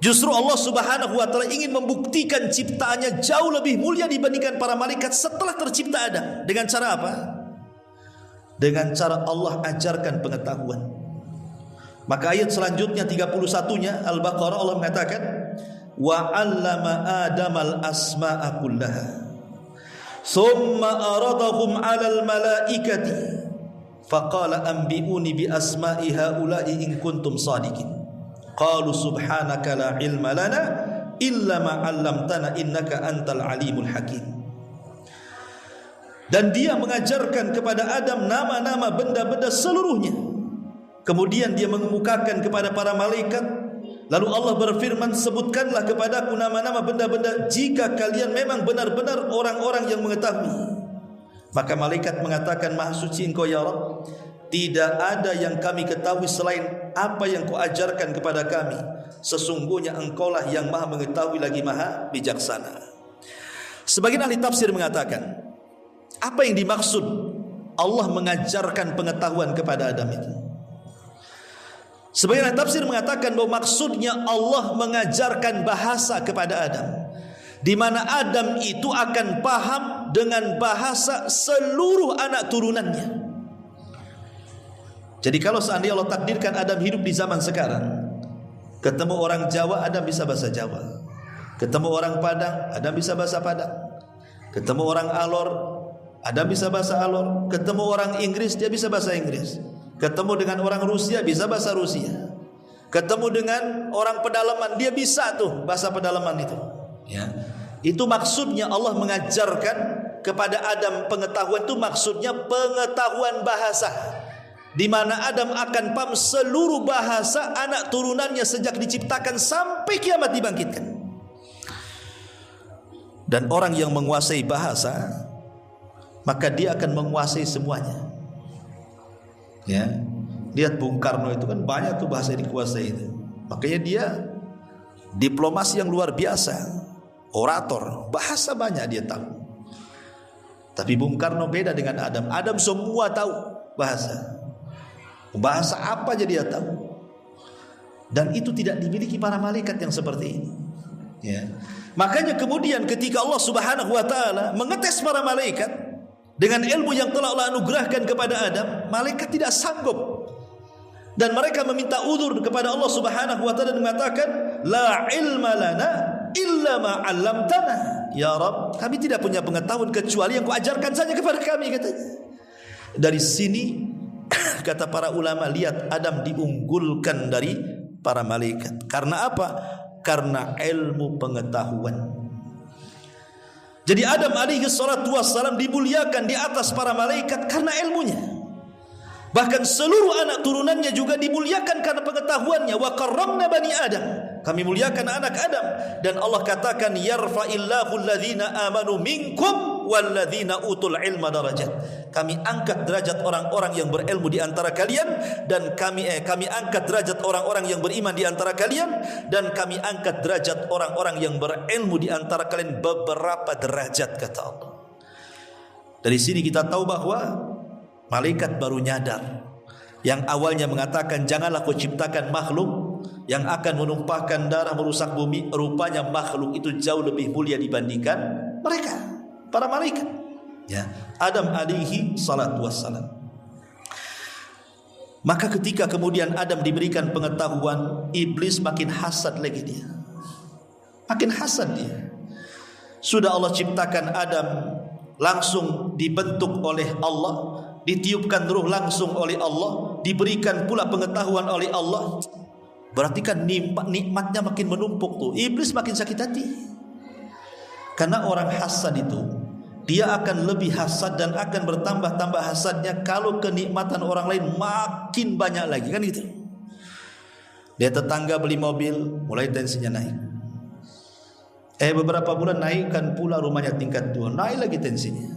Justru Allah Subhanahu wa taala ingin membuktikan ciptaannya jauh lebih mulia dibandingkan para malaikat setelah tercipta Adam. Dengan cara apa? Dengan cara Allah ajarkan pengetahuan. Maka ayat selanjutnya 31-nya Al-Baqarah Allah mengatakan, wa 'allama Adamal asma'a kullaha thumma aradahum 'alal malaikati faqala anbi'uni bi asma'i haula'i in kuntum shadiqin. Qalu subhanaka la ilma lana illa ma 'allamtana innaka antal alimul hakim. Dan dia mengajarkan kepada Adam nama-nama benda-benda seluruhnya. Kemudian dia mengemukakan kepada para malaikat. Lalu Allah berfirman, sebutkanlah kepadaku nama-nama benda-benda jika kalian memang benar-benar orang-orang yang mengetahui. Maka malaikat mengatakan, maha suci engkau ya Rabb, tidak ada yang kami ketahui selain apa yang kau ajarkan kepada kami. Sesungguhnya engkaulah yang maha mengetahui lagi maha bijaksana. Sebagian ahli tafsir mengatakan, apa yang dimaksud Allah mengajarkan pengetahuan kepada Adam itu? Sebagian ahli tafsir mengatakan bahwa maksudnya Allah mengajarkan bahasa kepada Adam, di mana Adam itu akan paham dengan bahasa seluruh anak turunannya. Jadi kalau seandainya Allah takdirkan Adam hidup di zaman sekarang, ketemu orang Jawa, Adam bisa bahasa Jawa. Ketemu orang Padang, Adam bisa bahasa Padang. Ketemu orang Alor, Adam bisa bahasa Alor. Ketemu orang Inggris, dia bisa bahasa Inggris. Ketemu dengan orang Rusia, bisa bahasa Rusia. Ketemu dengan orang pedalaman, dia bisa tuh bahasa pedalaman itu. Ya. Itu maksudnya Allah mengajarkan kepada Adam pengetahuan itu, maksudnya pengetahuan bahasa, di mana Adam akan paham seluruh bahasa anak turunannya sejak diciptakan sampai kiamat dibangkitkan. Dan orang yang menguasai bahasa, maka dia akan menguasai semuanya. Ya, lihat Bung Karno itu kan banyak tuh bahasa yang dikuasai itu. Makanya dia diplomasi yang luar biasa, orator, bahasa banyak dia tahu. Tapi Bung Karno beda dengan Adam. Adam semua tahu bahasa. Bahasa apa aja dia tahu. Dan itu tidak dimiliki para malaikat yang seperti ini. Ya. Makanya kemudian ketika Allah Subhanahu wa taala mengetes para malaikat dengan ilmu yang telah Allah anugerahkan kepada Adam, malaikat tidak sanggup. Dan mereka meminta uzur kepada Allah Subhanahu wa taala dan mengatakan, la ilma lana illa ma 'allamtana. Ya Rabb, kami tidak punya pengetahuan kecuali yang kau ajarkan saja kepada kami, katanya. Dari sini kata para ulama, lihat Adam diunggulkan dari para malaikat. Karena apa? Karena ilmu pengetahuan. Jadi Adam alaihi salatu wassalam dimuliakan di atas para malaikat karena ilmunya. Bahkan seluruh anak turunannya juga dimuliakan karena pengetahuannya. Wa karramna bani Adam, kami muliakan anak Adam. Dan Allah katakan, yarfa'illahu alladhina amanu minkum walladzina utul ilma darajat. Kami angkat derajat orang-orang yang berilmu di antara kalian, dan kami angkat derajat orang-orang yang beriman di antara kalian, dan kami angkat derajat orang-orang yang berilmu di antara kalian beberapa derajat, kata Allah. Dari sini kita tahu bahwa malaikat baru nyadar. Yang awalnya mengatakan janganlah kau ciptakan makhluk yang akan menumpahkan darah, merusak bumi, rupanya makhluk itu jauh lebih mulia dibandingkan mereka, para malaikat. Ya, Adam alaihi salatu wassalam. Maka ketika kemudian Adam diberikan pengetahuan, iblis makin hasad lagi dia. Makin hasad dia. Sudah Allah ciptakan Adam, langsung dibentuk oleh Allah, ditiupkan ruh langsung oleh Allah, diberikan pula pengetahuan oleh Allah. Berarti kan nikmatnya makin menumpuk tuh. Iblis makin sakit hati. Karena orang hasad itu, dia akan lebih hasad dan akan bertambah-tambah hasadnya kalau kenikmatan orang lain makin banyak lagi, kan gitu. Dia tetangga beli mobil, mulai tensinya naik. Beberapa bulan naikkan pula rumahnya tingkat 2, naik lagi tensinya.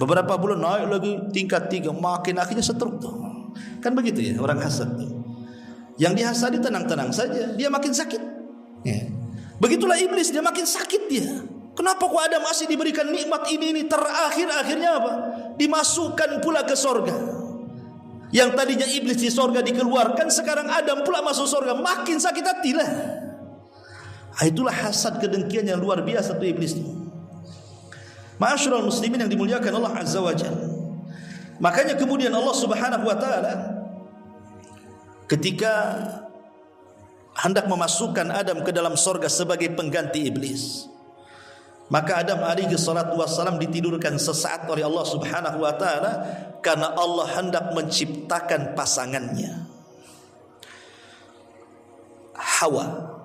Beberapa bulan naik lagi tingkat 3, makin akhirnya setruk tuh. Kan begitu ya orang hasad tuh. Yang dihasadi tenang-tenang saja, dia makin sakit. Begitulah iblis, dia makin sakit dia. Kenapa kok Adam masih diberikan nikmat ini? Akhirnya apa? Dimasukkan pula ke sorga. Yang tadinya iblis di sorga dikeluarkan, sekarang Adam pula masuk sorga. Makin sakit hatilah. Itulah hasad, kedengkian yang luar biasa tuh iblis itu. Ma'asyiral muslimin yang dimuliakan Allah Azza wa Jalla. Makanya kemudian Allah Subhanahu wa taala ketika hendak memasukkan Adam ke dalam sorga sebagai pengganti iblis, maka Adam alaihi salatu wassalam ditidurkan sesaat oleh Allah Subhanahu wa taala karena Allah hendak menciptakan pasangannya, Hawa.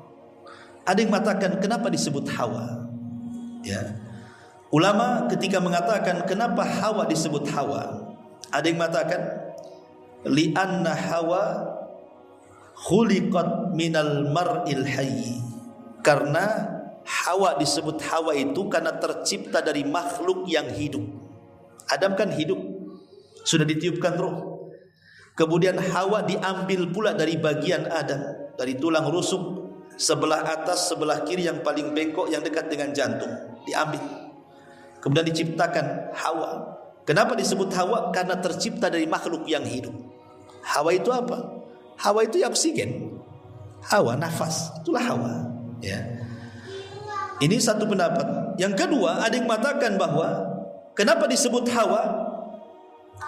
Ada yang mengatakan kenapa disebut Hawa? Ya. Ulama ketika mengatakan kenapa Hawa disebut Hawa, ada yang mengatakan li'anna Hawa khuliqat minal mar'il hayy. Karena Hawa disebut Hawa itu karena tercipta dari makhluk yang hidup. Adam kan hidup, sudah ditiupkan roh. Kemudian Hawa diambil pula dari bagian Adam, dari tulang rusuk sebelah atas, sebelah kiri yang paling bengkok yang dekat dengan jantung, diambil. Kemudian diciptakan Hawa. Kenapa disebut Hawa? Karena tercipta dari makhluk yang hidup. Hawa itu apa? Hawa itu ya oksigen. Hawa nafas, itulah Hawa. Ya. Ini satu pendapat. Yang kedua, ada yang mengatakan bahwa kenapa disebut Hawa?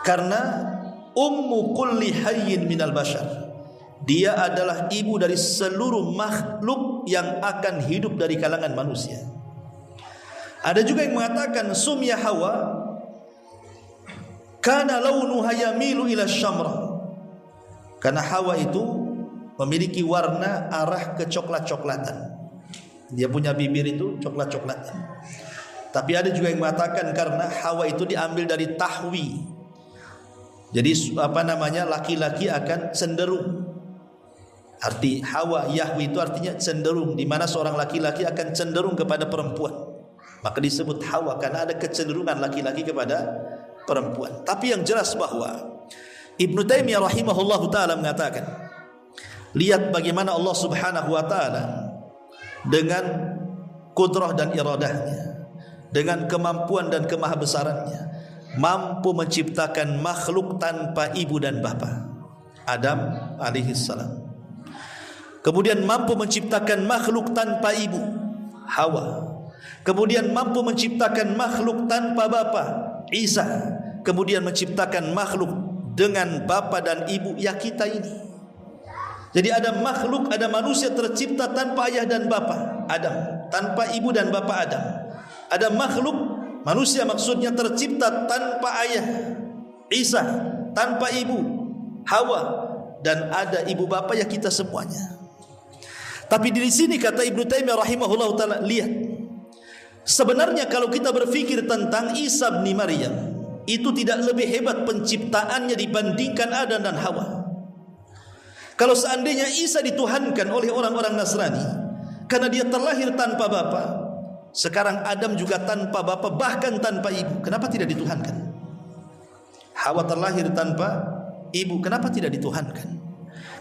Karena ummu kulli hayyin minal bashar. Dia adalah ibu dari seluruh makhluk yang akan hidup dari kalangan manusia. Ada juga yang mengatakan sumya Hawa kana launuha yamilu ila syamra. Karena Hawa itu memiliki warna arah ke coklat-coklatan. Dia punya bibir itu coklat-coklatan. Tapi ada juga yang mengatakan karena Hawa itu diambil dari tahwi. Jadi laki-laki akan cenderung. Arti Hawa Yahwi itu artinya cenderung, di mana seorang laki-laki akan cenderung kepada perempuan. Maka disebut Hawa karena ada kecenderungan laki-laki kepada perempuan. Tapi yang jelas bahwa Ibnu Taimiyah rahimahullahu taala mengatakan, lihat bagaimana Allah Subhanahu wa taala dengan kudrah dan iradahnya, dengan kemampuan dan kemahabesarannya, mampu menciptakan makhluk tanpa ibu dan bapa, Adam alaihi salam. Kemudian mampu menciptakan makhluk tanpa ibu, Hawa. Kemudian mampu menciptakan makhluk tanpa bapa, Isa. Kemudian menciptakan makhluk dengan bapa dan ibu, ya kita ini. Jadi ada makhluk, ada manusia tercipta tanpa ayah dan bapa, Adam. Tanpa ibu dan bapa, Adam. Ada makhluk, manusia maksudnya tercipta tanpa ayah, Isa. Tanpa ibu, Hawa. Dan ada ibu bapa, ya kita semuanya. Tapi di sini kata Ibnu Taimiyah rahimahullah taala, lihat, sebenarnya kalau kita berfikir tentang Isa bin Maryam, itu tidak lebih hebat penciptaannya dibandingkan Adam dan Hawa. Kalau seandainya Isa dituhankan oleh orang-orang Nasrani karena dia terlahir tanpa bapa, sekarang Adam juga tanpa bapa, bahkan tanpa ibu, kenapa tidak dituhankan? Hawa terlahir tanpa ibu, kenapa tidak dituhankan?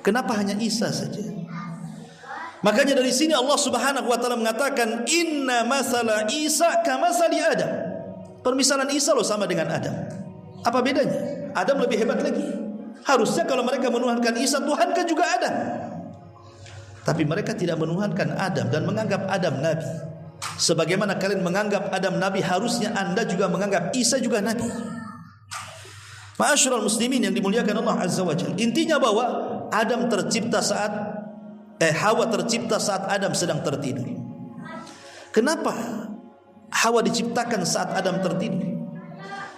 Kenapa hanya Isa saja? Makanya dari sini Allah Subhanahu wa taala mengatakan inna masala Isa kamasali Adam. Permisalan Isa loh sama dengan Adam. Apa bedanya? Adam lebih hebat lagi. Harusnya kalau mereka menuhankan Isa, tuhankan juga Adam. Tapi mereka tidak menuhankan Adam dan menganggap Adam nabi. Sebagaimana kalian menganggap Adam nabi, harusnya Anda juga menganggap Isa juga nabi. Ma'asyiral muslimin yang dimuliakan Allah Azza wa Jalla. Intinya bahwa Adam tercipta saat Hawa tercipta saat Adam sedang tertidur. Kenapa Hawa diciptakan saat Adam tertidur?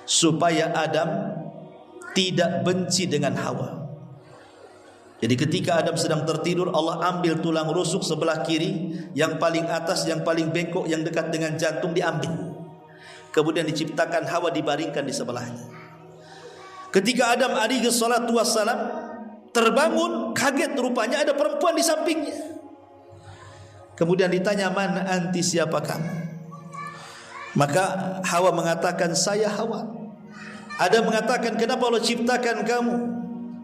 Supaya Adam tidak benci dengan Hawa. Jadi ketika Adam sedang tertidur, Allah ambil tulang rusuk sebelah kiri, yang paling atas, yang paling bengkok, yang dekat dengan jantung diambil. Kemudian diciptakan Hawa, dibaringkan di sebelahnya. Ketika Adam alaihi salatu wassalam terbangun, kaget, rupanya ada perempuan di sampingnya. Kemudian ditanya, "Man anti, siapa kamu?" Maka Hawa mengatakan, "Saya Hawa." Adam mengatakan, "Kenapa Allah ciptakan kamu?"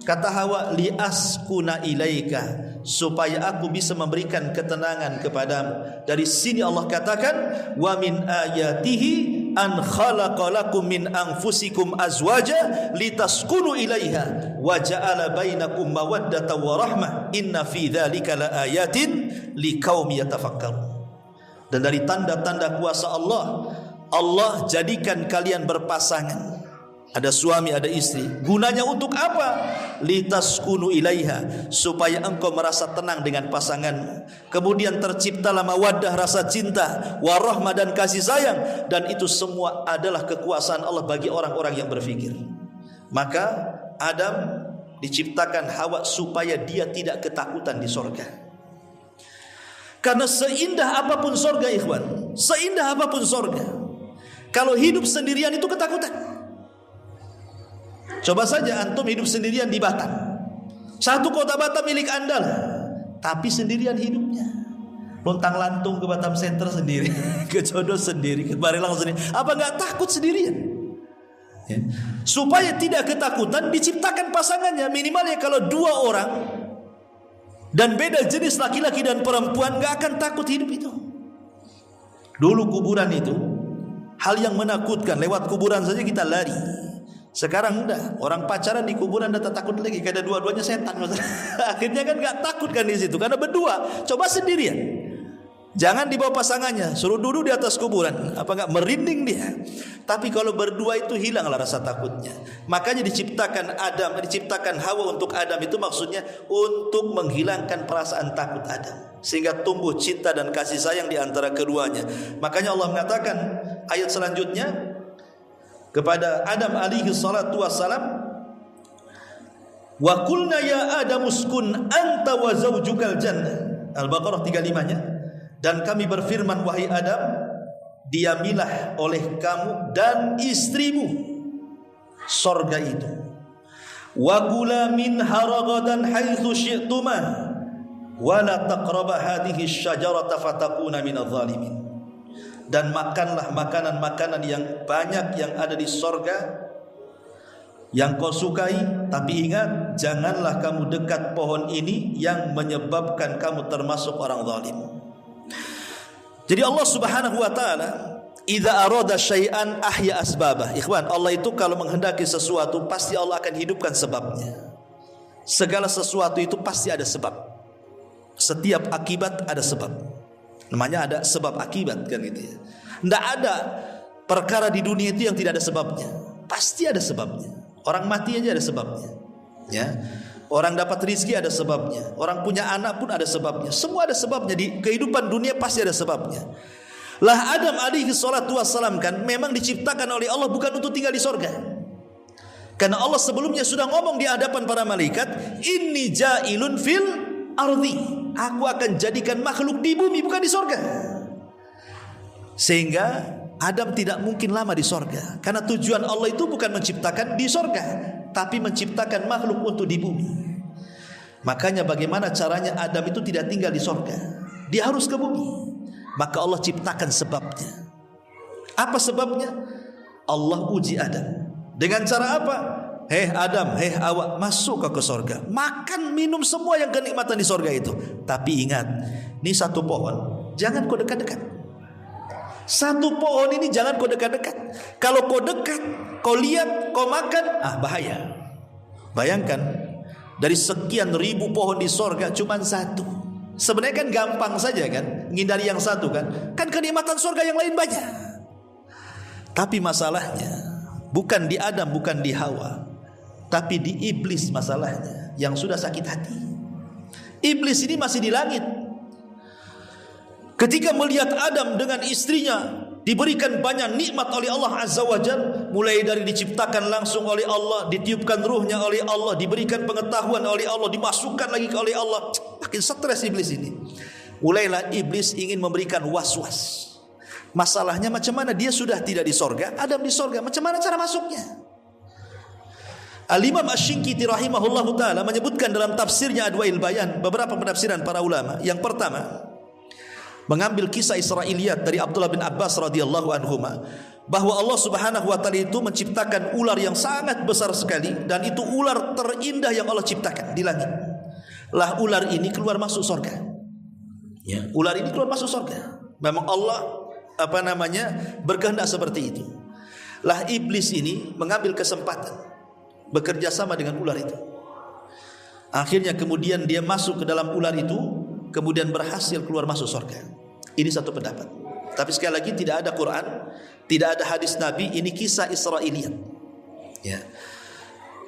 Kata Hawa, li askuna ilaika, supaya aku bisa memberikan ketenangan kepadamu. Dari sini Allah katakan, wa min ayatihi an khalaqa lakum min anfusikum azwaja litaskunu ilaiha wa ja'ala bainakum mawaddatan wa rahmah inna fi dzalika laayatin liqaumin yatafakkarun. Dan dari tanda-tanda kuasa Allah, Allah jadikan kalian berpasangan. Ada suami, ada istri. Gunanya untuk apa? Litaskunu ilaiha, supaya engkau merasa tenang dengan pasanganmu. Kemudian terciptalah mawaddah, rasa cinta, warahmah, dan kasih sayang. Dan itu semua adalah kekuasaan Allah bagi orang-orang yang berfikir. Maka Adam diciptakan Hawa supaya dia tidak ketakutan di sorga. Karena seindah apapun sorga, ikhwan, seindah apapun sorga, kalau hidup sendirian itu ketakutan. Coba saja antum hidup sendirian di Batam. Satu kota Batam milik anda lah, tapi sendirian hidupnya. Lontang lantung ke Batam Center sendiri, ke Jodoh sendiri, ke Barelang sendiri. Apa nggak takut sendirian? Ya. Supaya tidak ketakutan, diciptakan pasangannya. Minimalnya kalau 2 orang dan beda jenis laki-laki dan perempuan, nggak akan takut hidup itu. Dulu kuburan itu hal yang menakutkan. Lewat kuburan saja kita lari. Sekarang udah, orang pacaran di kuburan udah tak takut lagi, karena dua-duanya setan. Akhirnya kan nggak takut kan di situ, karena berdua. Coba sendirian, jangan dibawa pasangannya, suruh duduk di atas kuburan, apa nggak merinding dia. Tapi kalau berdua itu hilanglah rasa takutnya. Makanya diciptakan Adam, diciptakan Hawa untuk Adam itu maksudnya untuk menghilangkan perasaan takut Adam, sehingga tumbuh cinta dan kasih sayang di antara keduanya. Makanya Allah mengatakan ayat selanjutnya kepada Adam alaihi salatu wassalam, wa qulna ya Adam uskun anta wa zawjukal jannah. Al-Baqarah 35-nya. Dan kami berfirman, wahai Adam, diamilah oleh kamu dan istrimu sorga itu. Wa kula minha ragadan haitsu syi'tuma wa la taqraba hadhihi asy-syajarata fatakuna minadh dhalimin. Dan makanlah makanan-makanan yang banyak yang ada di sorga yang kau sukai, tapi ingat, janganlah kamu dekat pohon ini yang menyebabkan kamu termasuk orang zalim. Jadi Allah Subhanahu wa taala idza arada syai'an ahya asbabah. Ikhwan, Allah itu kalau menghendaki sesuatu pasti Allah akan hidupkan sebabnya. Segala sesuatu itu pasti ada sebab. Setiap akibat ada sebab. Namanya ada sebab akibat kan gitu ya. Tidak ada perkara di dunia itu yang tidak ada sebabnya. Pasti ada sebabnya. Orang mati aja ada sebabnya. Ya. Orang dapat rizki ada sebabnya. Orang punya anak pun ada sebabnya. Semua ada sebabnya. Di kehidupan dunia pasti ada sebabnya. Lah Adam alaihi salatu wassalam kan memang diciptakan oleh Allah bukan untuk tinggal di sorga. Karena Allah sebelumnya sudah ngomong di hadapan para malaikat, inni ja'ilun fil ardi, aku akan jadikan makhluk di bumi, bukan di sorga. Sehingga Adam tidak mungkin lama di sorga, karena tujuan Allah itu bukan menciptakan di sorga, tapi menciptakan makhluk untuk di bumi. Makanya bagaimana caranya Adam itu tidak tinggal di sorga, dia harus ke bumi. Maka Allah ciptakan sebabnya. Apa sebabnya? Allah uji Adam dengan cara apa? Hei Adam, hei Hawa, masuk ke sorga, makan minum semua yang kenikmatan di sorga itu. Tapi ingat, ini satu pohon, jangan kau dekat-dekat. Satu pohon ini jangan kau dekat-dekat. Kalau kau dekat, kau lihat, kau makan, bahaya. Bayangkan, dari sekian ribu pohon di sorga cuma satu. Sebenarnya kan gampang saja kan, menghindari yang satu kan. Kan kenikmatan sorga yang lain banyak. Tapi masalahnya bukan di Adam, bukan di Hawa, tapi di iblis masalahnya, yang sudah sakit hati. Iblis ini masih di langit. Ketika melihat Adam dengan istrinya diberikan banyak nikmat oleh Allah Azza wa Jalla, mulai dari diciptakan langsung oleh Allah, ditiupkan ruhnya oleh Allah, diberikan pengetahuan oleh Allah, dimasukkan lagi oleh Allah, makin stres iblis ini. Mulailah iblis ingin memberikan was-was. Masalahnya macam mana, dia sudah tidak di sorga, Adam di sorga, macam mana cara masuknya? Al-Imam Asy-Syinkiti rahimahullahu ta'ala menyebutkan dalam tafsirnya Adwail Bayan beberapa penafsiran para ulama. Yang pertama, mengambil kisah Israiliyat dari Abdullah bin Abbas radhiyallahu anhuma bahwa Allah Subhanahu wa taala itu menciptakan ular yang sangat besar sekali, dan itu ular terindah yang Allah ciptakan di langit. Lah ular ini keluar masuk surga. Ya, ular ini keluar masuk surga. Memang Allah berkehendak seperti itu. Lah iblis ini mengambil kesempatan bekerja sama dengan ular itu. Akhirnya kemudian dia masuk ke dalam ular itu, kemudian berhasil keluar masuk surga. Ini satu pendapat. Tapi sekali lagi tidak ada Quran, tidak ada hadis Nabi, ini kisah Israiliyat. Ya.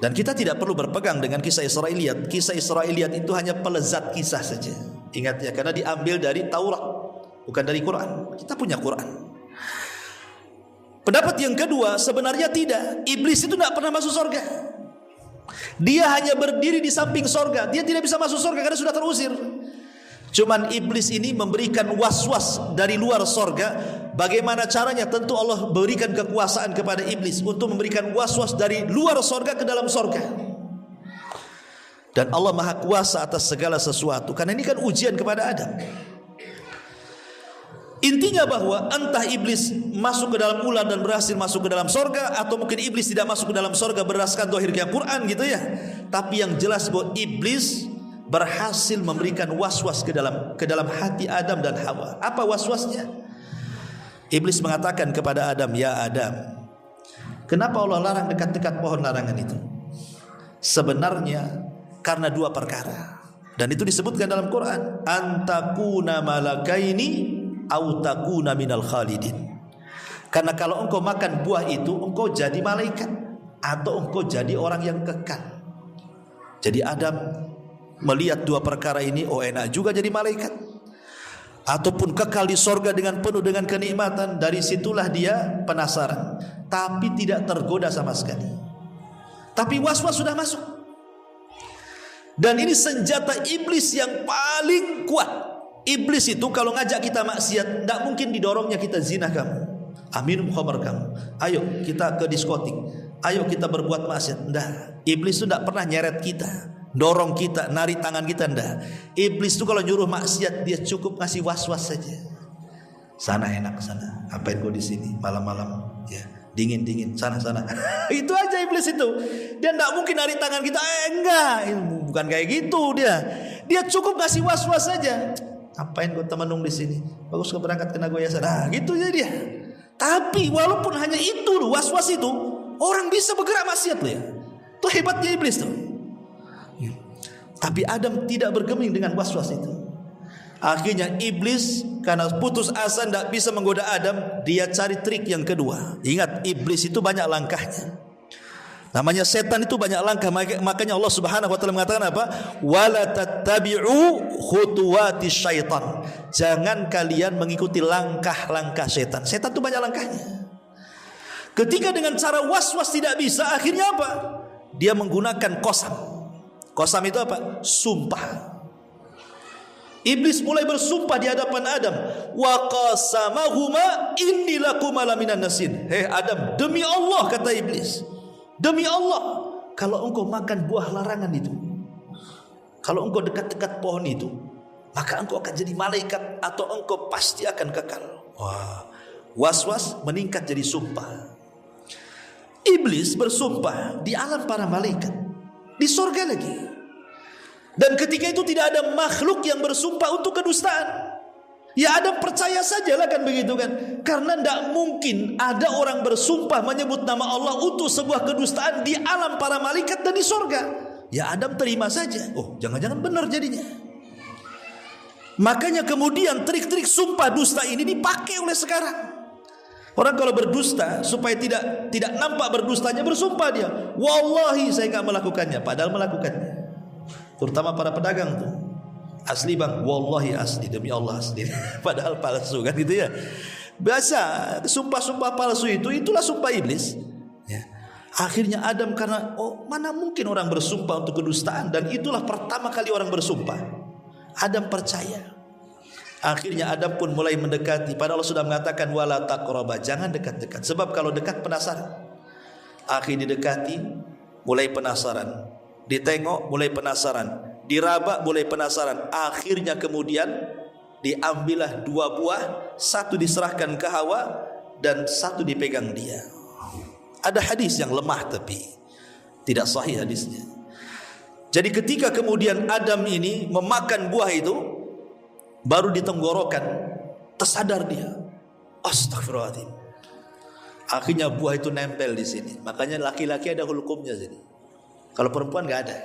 Dan kita tidak perlu berpegang dengan kisah Israiliyat. Kisah Israiliyat itu hanya pelezat kisah saja. Ingat ya, karena diambil dari Taurat, bukan dari Quran. Kita punya Quran. Pendapat yang kedua, sebenarnya tidak. Iblis itu tidak pernah masuk surga. Dia hanya berdiri di samping surga. Dia tidak bisa masuk surga karena sudah terusir. Cuman iblis ini memberikan was-was dari luar surga. Bagaimana caranya? Tentu Allah berikan kekuasaan kepada iblis untuk memberikan was-was dari luar surga ke dalam surga. Dan Allah Maha Kuasa atas segala sesuatu. Karena ini kan ujian kepada Adam. Intinya bahwa entah iblis masuk ke dalam ular dan berhasil masuk ke dalam surga, atau mungkin iblis tidak masuk ke dalam surga berdasarkan zahir Quran gitu ya. Tapi yang jelas bahwa iblis berhasil memberikan was-was ke dalam hati Adam dan Hawa. Apa was-wasnya? Iblis mengatakan kepada Adam, "Ya Adam, kenapa Allah larang dekat-dekat pohon larangan itu?" Sebenarnya karena dua perkara. Dan itu disebutkan dalam Quran, "Antakuna malakaini au takuna minal khalidin." Karena kalau engkau makan buah itu, engkau jadi malaikat atau engkau jadi orang yang kekal. Jadi Adam melihat dua perkara ini, oh enak juga jadi malaikat, ataupun kekal di sorga dengan penuh dengan kenikmatan. Dari situlah dia penasaran, tapi tidak tergoda sama sekali. Tapi was-was sudah masuk. Dan ini senjata iblis yang paling kuat. Iblis itu kalau ngajak kita maksiat, tidak mungkin didorongnya kita zina kamu, minum khamar kamu, ayo kita ke diskotik, ayo kita berbuat maksiat. Tidak. Iblis itu tidak pernah nyeret kita, dorong kita, narik tangan kita, ndak. Iblis itu kalau nyuruh maksiat, dia cukup ngasih was-was saja. Sana enak, sana. Apain kau di sini malam-malam? Ya, dingin-dingin, sana. Itu aja iblis itu. Dia ndak mungkin narik tangan kita. Enggak, bukan kayak gitu dia. Dia cukup ngasih was-was saja. Apain kau temenung di sini? Bagus kau berangkat ke Nagoya sana. Nah, gitu aja dia. Tapi walaupun hanya itu was-was itu, orang bisa bergerak maksiat loh ya. Itu hebatnya iblis tuh. Tapi Adam tidak bergeming dengan was-was itu. Akhirnya iblis karena putus asa tidak bisa menggoda Adam, dia cari trik yang kedua. Ingat, iblis itu banyak langkahnya. Namanya setan itu banyak langkah. Makanya Allah Subhanahu wa taala mengatakan apa? Wala tattabi'u khutuwati syaitan. Jangan kalian mengikuti langkah-langkah setan. Setan itu banyak langkahnya. Ketika dengan cara was-was tidak bisa, akhirnya apa? Dia menggunakan qasam. Qasam itu apa? Sumpah. Iblis mulai bersumpah di hadapan Adam. Wa qasamahuma inni lakuma laminan nasin. Hei Adam, demi Allah, kata iblis, demi Allah, kalau engkau makan buah larangan itu, kalau engkau dekat-dekat pohon itu, maka engkau akan jadi malaikat atau engkau pasti akan kekal. Wah, was-was meningkat jadi sumpah. Iblis bersumpah di alam para malaikat, di surga lagi. Dan ketika itu tidak ada makhluk yang bersumpah untuk kedustaan. Ya Adam percaya sajalah kan begitu kan. Karena tidak mungkin ada orang bersumpah menyebut nama Allah untuk sebuah kedustaan di alam para malaikat dan di surga. Ya Adam terima saja. Oh, jangan-jangan benar jadinya. Makanya kemudian trik-trik sumpah dusta ini dipakai oleh sekarang. Orang kalau berdusta supaya tidak nampak berdustanya, bersumpah dia, wallahi saya enggak melakukannya, padahal melakukannya. Terutama para pedagang tuh, asli bang, wallahi asli, demi Allah asli, padahal palsu kan gitu ya. Biasa sumpah-sumpah palsu itulah sumpah iblis ya. Akhirnya Adam karena mana mungkin orang bersumpah untuk kedustaan, dan itulah pertama kali orang bersumpah. Adam percaya. Akhirnya Adam pun mulai mendekati, padahal Allah sudah mengatakan wala taqraba, jangan dekat-dekat, sebab kalau dekat penasaran. Akhirnya didekati, mulai penasaran. Ditengok mulai penasaran, diraba mulai penasaran. Akhirnya kemudian diambillah dua buah, satu diserahkan ke Hawa dan satu dipegang dia. Ada hadis yang lemah tapi tidak sahih hadisnya. Jadi ketika kemudian Adam ini memakan buah itu, baru di tenggorokan tersadar dia, astagfirullahaladzim. Akhirnya buah itu nempel di sini. Makanya laki-laki ada hukumnya sini. Kalau perempuan nggak ada.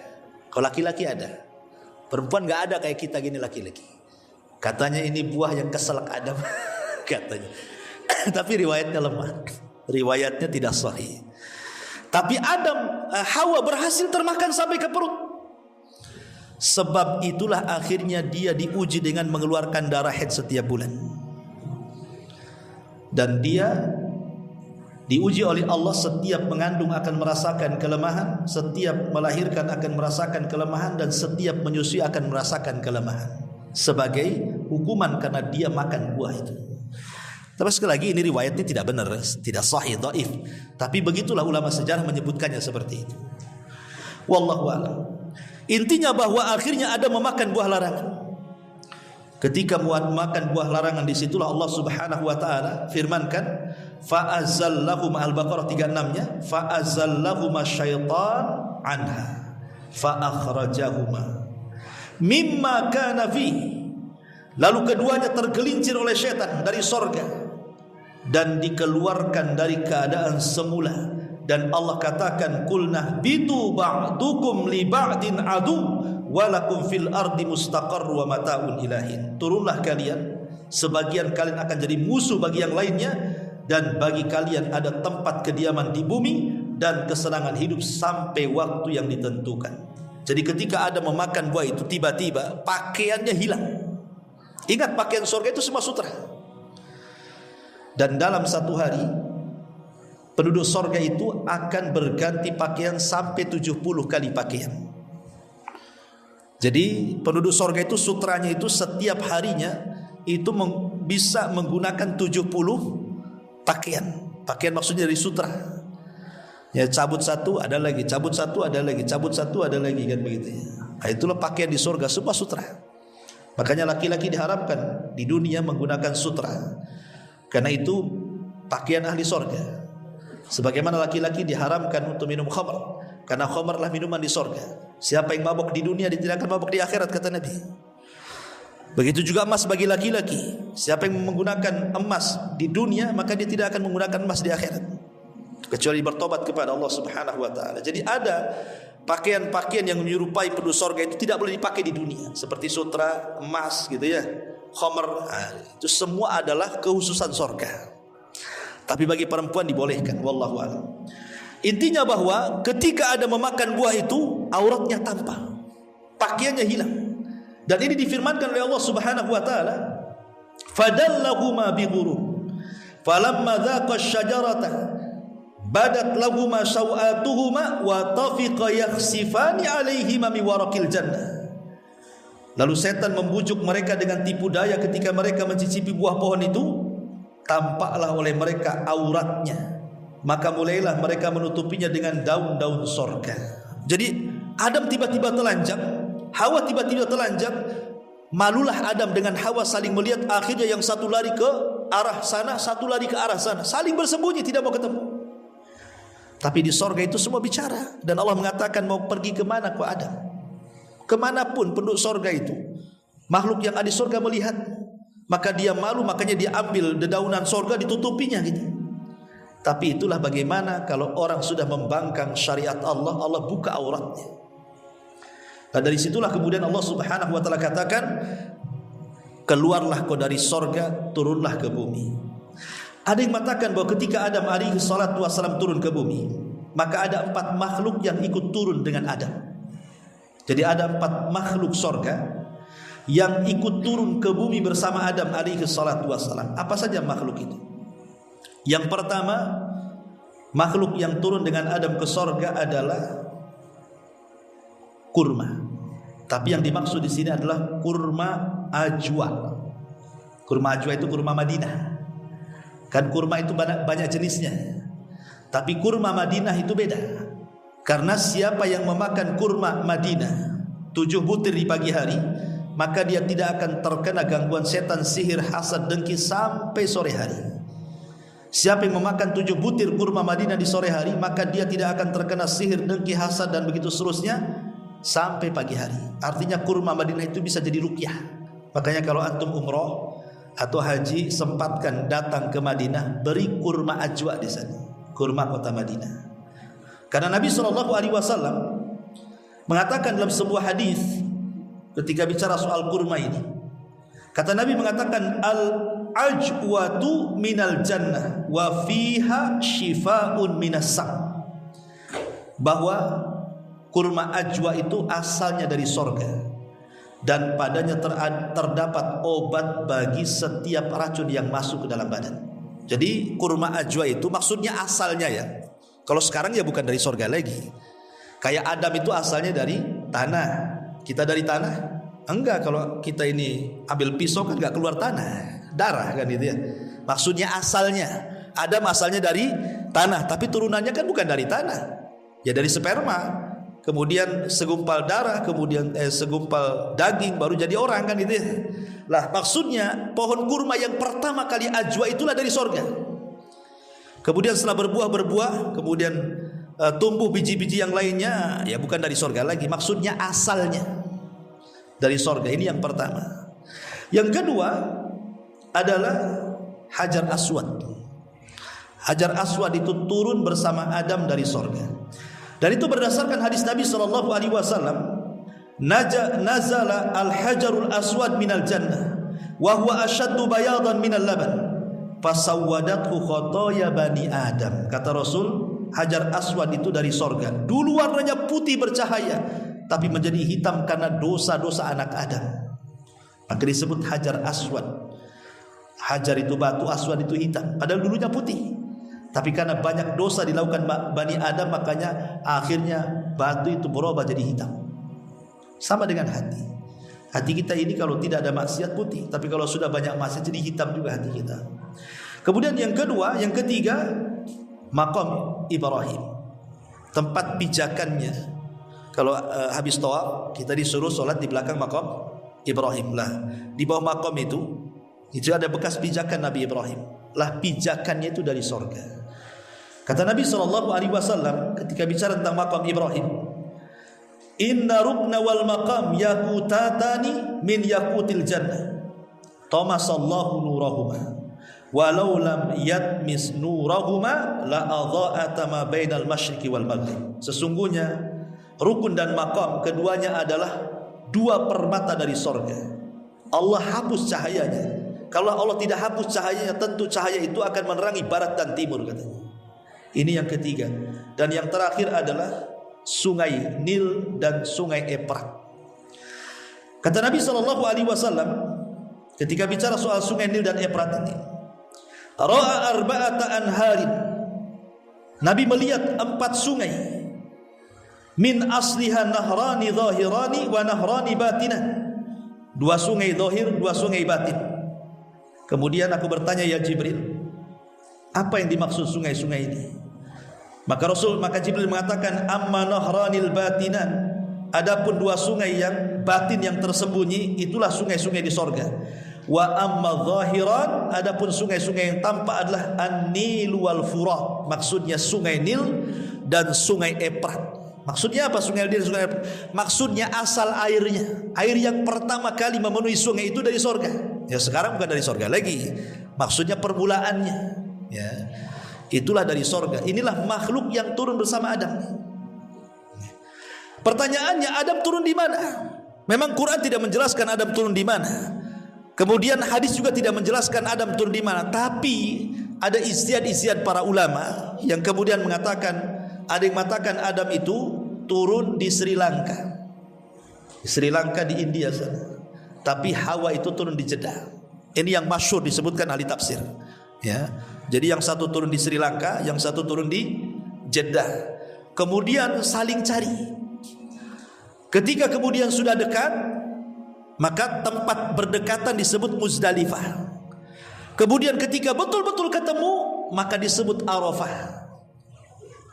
Kalau laki-laki ada. Perempuan nggak ada kayak kita gini laki-laki. Katanya ini buah yang keselak Adam. Katanya. Tapi riwayatnya lemah. Riwayatnya tidak sahih. Tapi Hawa berhasil termakan sampai ke perut. Sebab itulah akhirnya dia diuji dengan mengeluarkan darah haid setiap bulan. Dan dia diuji oleh Allah, setiap mengandung akan merasakan kelemahan, setiap melahirkan akan merasakan kelemahan, dan setiap menyusui akan merasakan kelemahan sebagai hukuman karena dia makan buah itu. Tapi sekali lagi ini riwayatnya tidak benar, tidak sahih, dhaif. Tapi begitulah ulama sejarah menyebutkannya seperti itu. Wallahu a'lam. Intinya bahwa akhirnya ada memakan buah larangan. Ketika makan buah larangan, disitulah Allah Subhanahu wa taala firmankan, fa'azallahum, Al-Baqarah 36-nya, fa'azallahuma syaitan anha fa'akhrajahuma mimma kana fi. Lalu keduanya tergelincir oleh syaitan dari sorga dan dikeluarkan dari keadaan semula. Dan Allah katakan, kulnah bitu ba'dukum li ba'din adu walakum fil ardi mustaqarr wa mata'un ilahin. Turunlah kalian, sebagian kalian akan jadi musuh bagi yang lainnya, dan bagi kalian ada tempat kediaman di bumi dan kesenangan hidup sampai waktu yang ditentukan. Jadi ketika Adam memakan buah itu, tiba-tiba pakaiannya hilang. Ingat, pakaian surga itu semua sutra. Dan dalam satu hari penduduk surga itu akan berganti pakaian sampai 70 kali pakaian. Jadi penduduk surga itu sutranya itu setiap harinya itu bisa menggunakan 70 pakaian. Pakaian maksudnya dari sutra. Ya, cabut satu ada lagi, cabut satu ada lagi, cabut satu ada lagi, kan begitu ya. Nah, itulah pakaian di surga, semua sutra. Makanya laki-laki diharapkan di dunia menggunakan sutra. Karena itu pakaian ahli surga. Sebagaimana laki-laki diharamkan untuk minum khamr, karena khamrlah minuman di surga. Siapa yang mabuk di dunia, dia tidak akan mabuk di akhirat, kata Nabi. Begitu juga emas bagi laki-laki. Siapa yang menggunakan emas di dunia, maka dia tidak akan menggunakan emas di akhirat, kecuali bertobat kepada Allah Subhanahu wa taala. Jadi ada pakaian-pakaian yang menyerupai penduduk surga itu tidak boleh dipakai di dunia, seperti sutra, emas gitu ya, khamr. Itu semua adalah kekhususan surga. Tapi bagi perempuan dibolehkan, wallahu a'lam. Intinya bahwa ketika ada memakan buah itu, auratnya tampak, pakaiannya hilang. Dan ini difirmankan oleh Allah Subhanahu wa taala, fadallahuma bighurur falamma dhaqa asy-syajarata badat lahuma sawatuhuma wa tafiqa yakhsifani alaihima min waraqil jannah. Lalu setan membujuk mereka dengan tipu daya ketika mereka mencicipi buah pohon itu, tampaklah oleh mereka auratnya, maka mulailah mereka menutupinya dengan daun-daun sorga. Jadi Adam tiba-tiba telanjang, Hawa tiba-tiba telanjang. Malulah Adam dengan Hawa saling melihat. Akhirnya yang satu lari ke arah sana, satu lari ke arah sana, saling bersembunyi, tidak mau ketemu. Tapi di sorga itu semua bicara. Dan Allah mengatakan, mau pergi kemana kau Adam? Kemanapun penduduk sorga itu, makhluk yang ada di sorga melihat, maka dia malu, makanya dia ambil dedaunan sorga, ditutupinya gitu. Tapi itulah bagaimana kalau orang sudah membangkang syariat Allah, Allah buka auratnya. Dan dari situlah kemudian Allah Subhanahu wa taala katakan, keluarlah kau dari sorga, turunlah ke bumi. Ada yang mengatakan bahwa ketika Adam alaihi salatu wassalam turun ke bumi, maka ada 4 makhluk yang ikut turun dengan Adam. Jadi ada 4 makhluk sorga yang ikut turun ke bumi bersama Adam alaihi salatu wassalam. Apa saja makhluk itu? Yang pertama, makhluk yang turun dengan Adam ke sorga adalah kurma. Tapi yang dimaksud di sini adalah kurma ajwa. Kurma ajwa itu kurma Madinah. Kan kurma itu banyak jenisnya. Tapi kurma Madinah itu beda. Karena siapa yang memakan kurma Madinah 7 butir di pagi hari, maka dia tidak akan terkena gangguan setan, sihir, hasad, dengki sampai sore hari. Siapa yang memakan 7 butir kurma Madinah di sore hari, maka dia tidak akan terkena sihir, dengki, hasad dan begitu seterusnya sampai pagi hari. Artinya kurma Madinah itu bisa jadi ruqyah. Makanya kalau antum umroh atau haji, sempatkan datang ke Madinah, beri kurma ajwa di sana, kurma kota Madinah. Karena Nabi SAW mengatakan dalam sebuah hadis ketika bicara soal kurma ini, kata Nabi mengatakan, al-ajwatu minal jannah wa fiha shifaun minas sam, bahwa kurma ajwa itu asalnya dari sorga dan padanya terdapat obat bagi setiap racun yang masuk ke dalam badan. Jadi kurma ajwa itu maksudnya asalnya ya. Kalau sekarang ya bukan dari sorga lagi. Kayak Adam itu asalnya dari tanah. Kita dari tanah? Enggak, kalau kita ini ambil pisau kan enggak keluar tanah, darah kan itu ya. Maksudnya asalnya, Adam asalnya dari tanah, tapi turunannya kan bukan dari tanah. Ya dari sperma, kemudian segumpal darah, kemudian segumpal daging, baru jadi orang kan itu ya. Lah maksudnya pohon kurma yang pertama kali ajwa itulah dari sorga. Kemudian setelah berbuah, kemudian tumbuh biji-biji yang lainnya, ya bukan dari sorga lagi. Maksudnya asalnya dari sorga. Ini yang pertama. Yang kedua adalah Hajar Aswad. Hajar Aswad itu turun bersama Adam dari sorga. Dan itu berdasarkan hadis Nabi SAW, nazala al-hajarul aswad minal jannah wa huwa ashaddu bayadan minal laban fasawwadathu khotoya bani Adam. Kata Rasul, Hajar Aswad itu dari sorga. Dulu warnanya putih bercahaya, tapi menjadi hitam karena dosa-dosa anak Adam. Maka disebut Hajar Aswad. Hajar itu batu, aswad itu hitam. Padahal dulunya putih, tapi karena banyak dosa dilakukan Bani Adam, makanya akhirnya batu itu berubah jadi hitam. Sama dengan hati. Hati kita ini kalau tidak ada maksiat putih, tapi kalau sudah banyak maksiat jadi hitam juga hati kita. Kemudian yang kedua, yang ketiga, Maqam Ibrahim, tempat pijakannya. Kalau habis tawaf kita disuruh solat di belakang Maqam Ibrahim. Lah di bawah Maqam itu ada bekas pijakan Nabi Ibrahim. Lah pijakannya itu dari sorga. Kata Nabi SAW ketika bicara tentang Maqam Ibrahim, inna rukna wal maqam yakutatani min yakutil jannah tamasallahu nurahuma walau lam yatmis nurahuma la adha'ata ma bainal masyriqi wal maghrib. Sesungguhnya rukun dan maqam keduanya adalah dua permata dari sorga. Allah hapus cahayanya. Kalau Allah tidak hapus cahayanya, tentu cahaya itu akan menerangi barat dan timur, katanya. Ini yang ketiga. Dan yang terakhir adalah sungai Nil dan sungai Efrat. Kata Nabi SAW ketika bicara soal sungai Nil dan Efrat ini, ra'a arba'ata anharin, Nabi melihat 4 sungai, min asliha nahrani zahirani wa nahrani batinan, 2 sungai zahir, 2 sungai batin. Kemudian aku bertanya, ya Jibril, apa yang dimaksud sungai-sungai ini? Maka Jibril mengatakan, amma nahranil batinan, adapun 2 sungai yang batin yang tersembunyi, itulah sungai-sungai di sorga. Wa amma zahiran, adapun sungai-sungai yang tampak adalah an-Nil wal Furat, maksudnya sungai Nil dan sungai Efrat. Maksudnya apa sungai Nil dan sungai Efrat? Maksudnya asal airnya, air yang pertama kali memenuhi sungai itu dari sorga. Ya sekarang bukan dari sorga lagi, maksudnya permulaannya, ya itulah dari sorga. Inilah makhluk yang turun bersama Adam. Pertanyaannya, Adam turun di mana? Memang Quran tidak menjelaskan Adam turun di mana. Kemudian hadis juga tidak menjelaskan Adam turun di mana. Tapi ada ijtihad para ulama yang kemudian mengatakan, ada yang mengatakan Adam itu turun di Sri Lanka. Sri Lanka di India sana. Tapi Hawa itu turun di Jeddah. Ini yang masyhur disebutkan ahli tafsir. Ya, jadi yang satu turun di Sri Lanka, yang satu turun di Jeddah. Kemudian saling cari. Ketika kemudian sudah dekat, maka tempat berdekatan disebut Muzdalifah. Kemudian ketika betul-betul ketemu, maka disebut Arafah.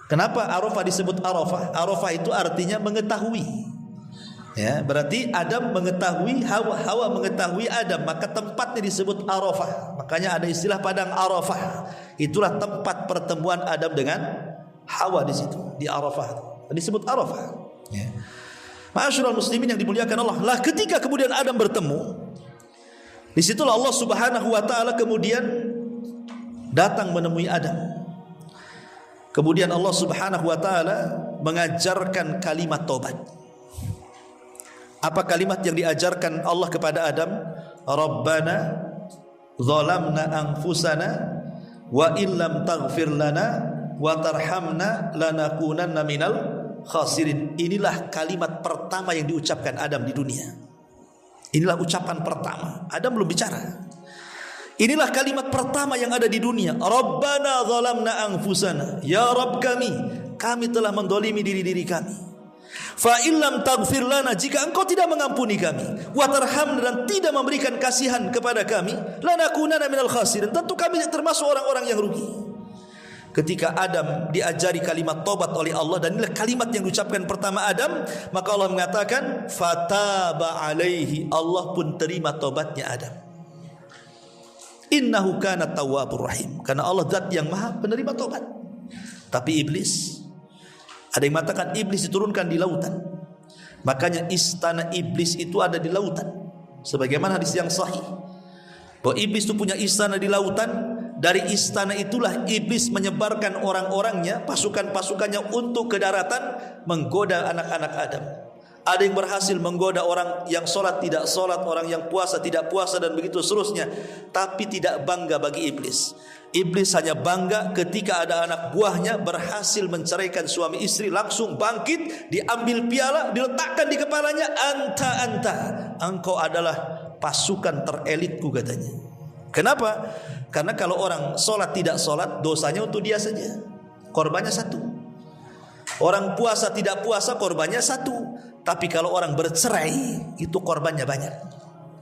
Kenapa Arafah disebut Arafah? Arafah itu artinya mengetahui. Ya, berarti Adam mengetahui Hawa mengetahui Adam, maka tempatnya disebut Arafah. Makanya ada istilah padang Arafah. Itulah tempat pertemuan Adam dengan Hawa di situ, di Arafah. Disebut Arafah. Ya. Ma'asyiral muslimin yang dimuliakan Allah, lah ketika kemudian Adam bertemu, disitulah Allah Subhanahu wa taala kemudian datang menemui Adam. Kemudian Allah Subhanahu wa taala mengajarkan kalimat taubat. Apa kalimat yang diajarkan Allah kepada Adam? Rabbana zalamna anfusana wa illam taghfir lana wa tarhamna lanakunanna minal khasirin. Inilah kalimat pertama yang diucapkan Adam di dunia. Inilah ucapan pertama. Adam belum bicara. Inilah kalimat pertama yang ada di dunia. Rabbana zalamna anfusana. Ya Rabb kami telah mendolimi diri kami. Fa illam taghfir lana, jika engkau tidak mengampuni kami, wa tarhamna, dan tidak memberikan kasihan kepada kami, lanakunanna minal khasirin, tentu kami termasuk orang-orang yang rugi. Ketika Adam diajari kalimat taubat oleh Allah, dan inilah kalimat yang diucapkan pertama Adam, maka Allah mengatakan fataba alaihi, Allah pun terima taubatnya Adam. Innahu kana tawwabur rahim, karena Allah zat yang maha penerima taubat. Tapi iblis, ada yang mengatakan iblis diturunkan di lautan. Makanya istana iblis itu ada di lautan. Sebagaimana hadis yang sahih, bahwa iblis itu punya istana di lautan. Dari istana itulah iblis menyebarkan orang-orangnya, pasukan-pasukannya untuk ke daratan menggoda anak-anak Adam. Ada yang berhasil menggoda orang yang sholat tidak sholat, orang yang puasa tidak puasa, dan begitu seterusnya. Tapi tidak bangga bagi iblis. Iblis hanya bangga ketika ada anak buahnya berhasil menceraikan suami istri, langsung bangkit, diambil piala, diletakkan di kepalanya, anta, engkau adalah pasukan terelitku, katanya. Kenapa? Karena kalau orang sholat tidak sholat, dosanya untuk dia saja, korbannya satu. Orang puasa tidak puasa, korbannya satu. Tapi kalau orang bercerai, itu korbannya banyak.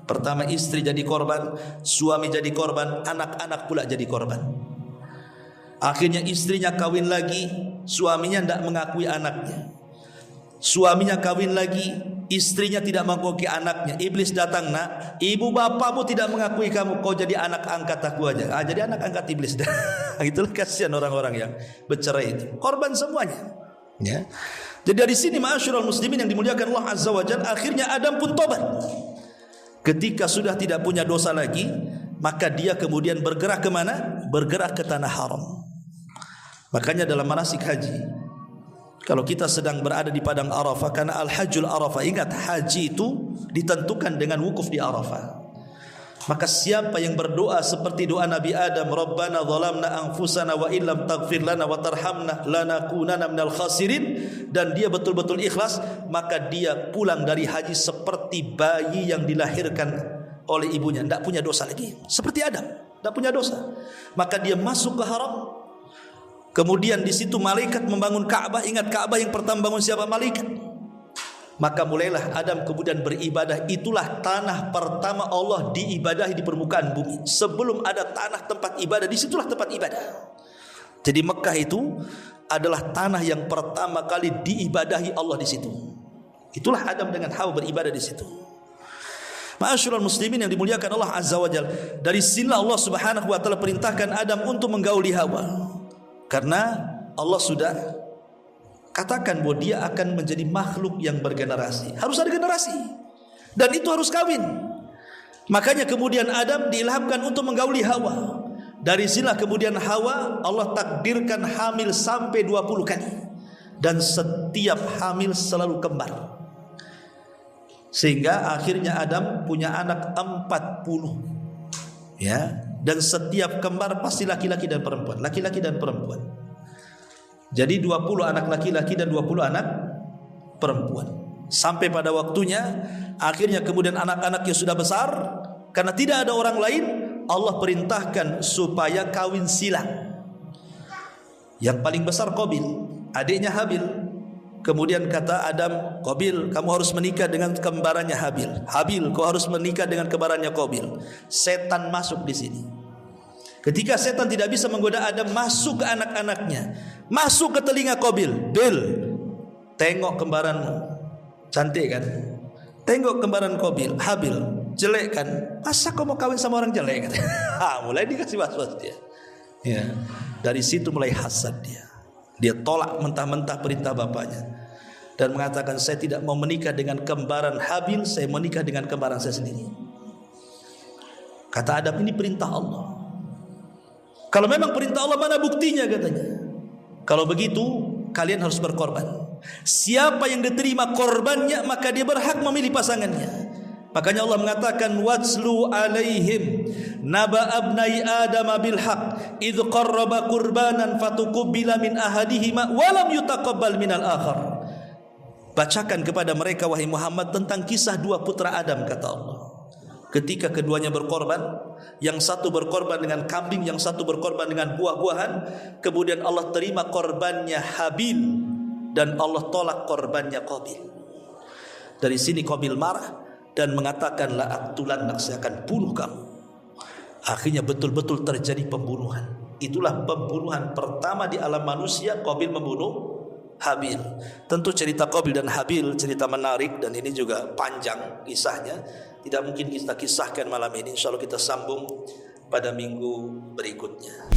Pertama istri jadi korban, suami jadi korban, anak-anak pula jadi korban. Akhirnya istrinya kawin lagi, suaminya tidak mengakui anaknya. Suaminya kawin lagi, istrinya tidak mengakui anaknya. Iblis datang, nak, ibu bapakmu tidak mengakui kamu, kau jadi anak angkat aku aja. Jadi anak angkat iblis. Itulah kasihan orang-orang yang bercerai itu, korban semuanya. Ya. Jadi dari sini ma'asyiral muslimin yang dimuliakan Allah Azza wa Jalla, akhirnya Adam pun tobat. Ketika sudah tidak punya dosa lagi, maka dia kemudian bergerak ke mana? Bergerak ke tanah haram. Makanya dalam manasik haji, kalau kita sedang berada di padang Arafah, karena al-hajjul Arafah, ingat haji itu ditentukan dengan wukuf di Arafah. Maka siapa yang berdoa seperti doa Nabi Adam, Rabbana zalamna anfusana wa illam taghfir lana wa tarhamna lanakunanna minal khasirin, dan dia betul-betul ikhlas, maka dia pulang dari haji seperti bayi yang dilahirkan oleh ibunya, tidak punya dosa lagi, seperti Adam, tidak punya dosa. Maka dia masuk ke haram. Kemudian di situ malaikat membangun Ka'bah. Ingat, Ka'bah yang pertama bangun siapa? Malaikat. Maka mulailah Adam kemudian beribadah. Itulah tanah pertama Allah diibadahi di permukaan bumi. Sebelum ada tanah tempat ibadah, disitulah tempat ibadah. Jadi Mekah itu adalah tanah yang pertama kali diibadahi Allah di situ. Itulah Adam dengan Hawa beribadah di situ. Ma'asyiral muslimin yang dimuliakan Allah Azza wa Jalla, dari sinilah Allah Subhanahu wa taala perintahkan Adam untuk menggauli Hawa. Karena Allah sudah katakan bahwa dia akan menjadi makhluk yang bergenerasi. Harus ada generasi, dan itu harus kawin. Makanya kemudian Adam diilhamkan untuk menggauli Hawa. Dari sinilah kemudian Hawa Allah takdirkan hamil sampai 20 kali, dan setiap hamil selalu kembar. Sehingga akhirnya Adam punya anak 40. Ya, dan setiap kembar pasti laki-laki dan perempuan, laki-laki dan perempuan. Jadi 20 anak laki-laki dan 20 anak perempuan. Sampai pada waktunya, akhirnya kemudian anak-anaknya sudah besar. Karena tidak ada orang lain, Allah perintahkan supaya kawin silang. Yang paling besar Qabil, adiknya Habil. Kemudian kata Adam, Qabil, kamu harus menikah dengan kembarannya Habil. Habil, kau harus menikah dengan kembarannya Qabil. Setan masuk di sini. Ketika setan tidak bisa menggoda Adam, masuk ke anak-anaknya, masuk ke telinga Qabil. Bil, tengok kembaranmu, cantik kan? Tengok kembaran Habil, jelek kan? Masa kau mau kawin sama orang jelek? Mulai dikasih was-was dia. Ya, dari situ mulai hasad dia. Dia tolak mentah-mentah perintah bapaknya dan mengatakan, saya tidak mau menikah dengan kembaran Habil, saya menikah dengan kembaran saya sendiri. Kata Adam, ini perintah Allah. Kalau memang perintah Allah, mana buktinya katanya? Kalau begitu, kalian harus berkorban. Siapa yang diterima korbannya, maka dia berhak memilih pasangannya. Makanya Allah mengatakan, watslu alaihim naba abnai adam bil haq idh qarraba qurbanan fatuqbila min ahadihima wa lam yutaqabbal minal akhar. Bacakan kepada mereka wahai Muhammad tentang kisah dua putra Adam, kata Allah. Ketika keduanya berkorban, yang satu berkorban dengan kambing, yang satu berkorban dengan buah-buahan, kemudian Allah terima korbannya Habil dan Allah tolak korbannya Qabil. Dari sini Qabil marah dan mengatakan, la aqtulannak, saya akan bunuh kamu. Akhirnya betul-betul terjadi pembunuhan. Itulah pembunuhan pertama di alam manusia, Qabil membunuh Habil. Tentu cerita Qabil dan Habil cerita menarik dan ini juga panjang kisahnya. Tidak mungkin kita kisahkan malam ini. Insyaallah kita sambung pada minggu berikutnya.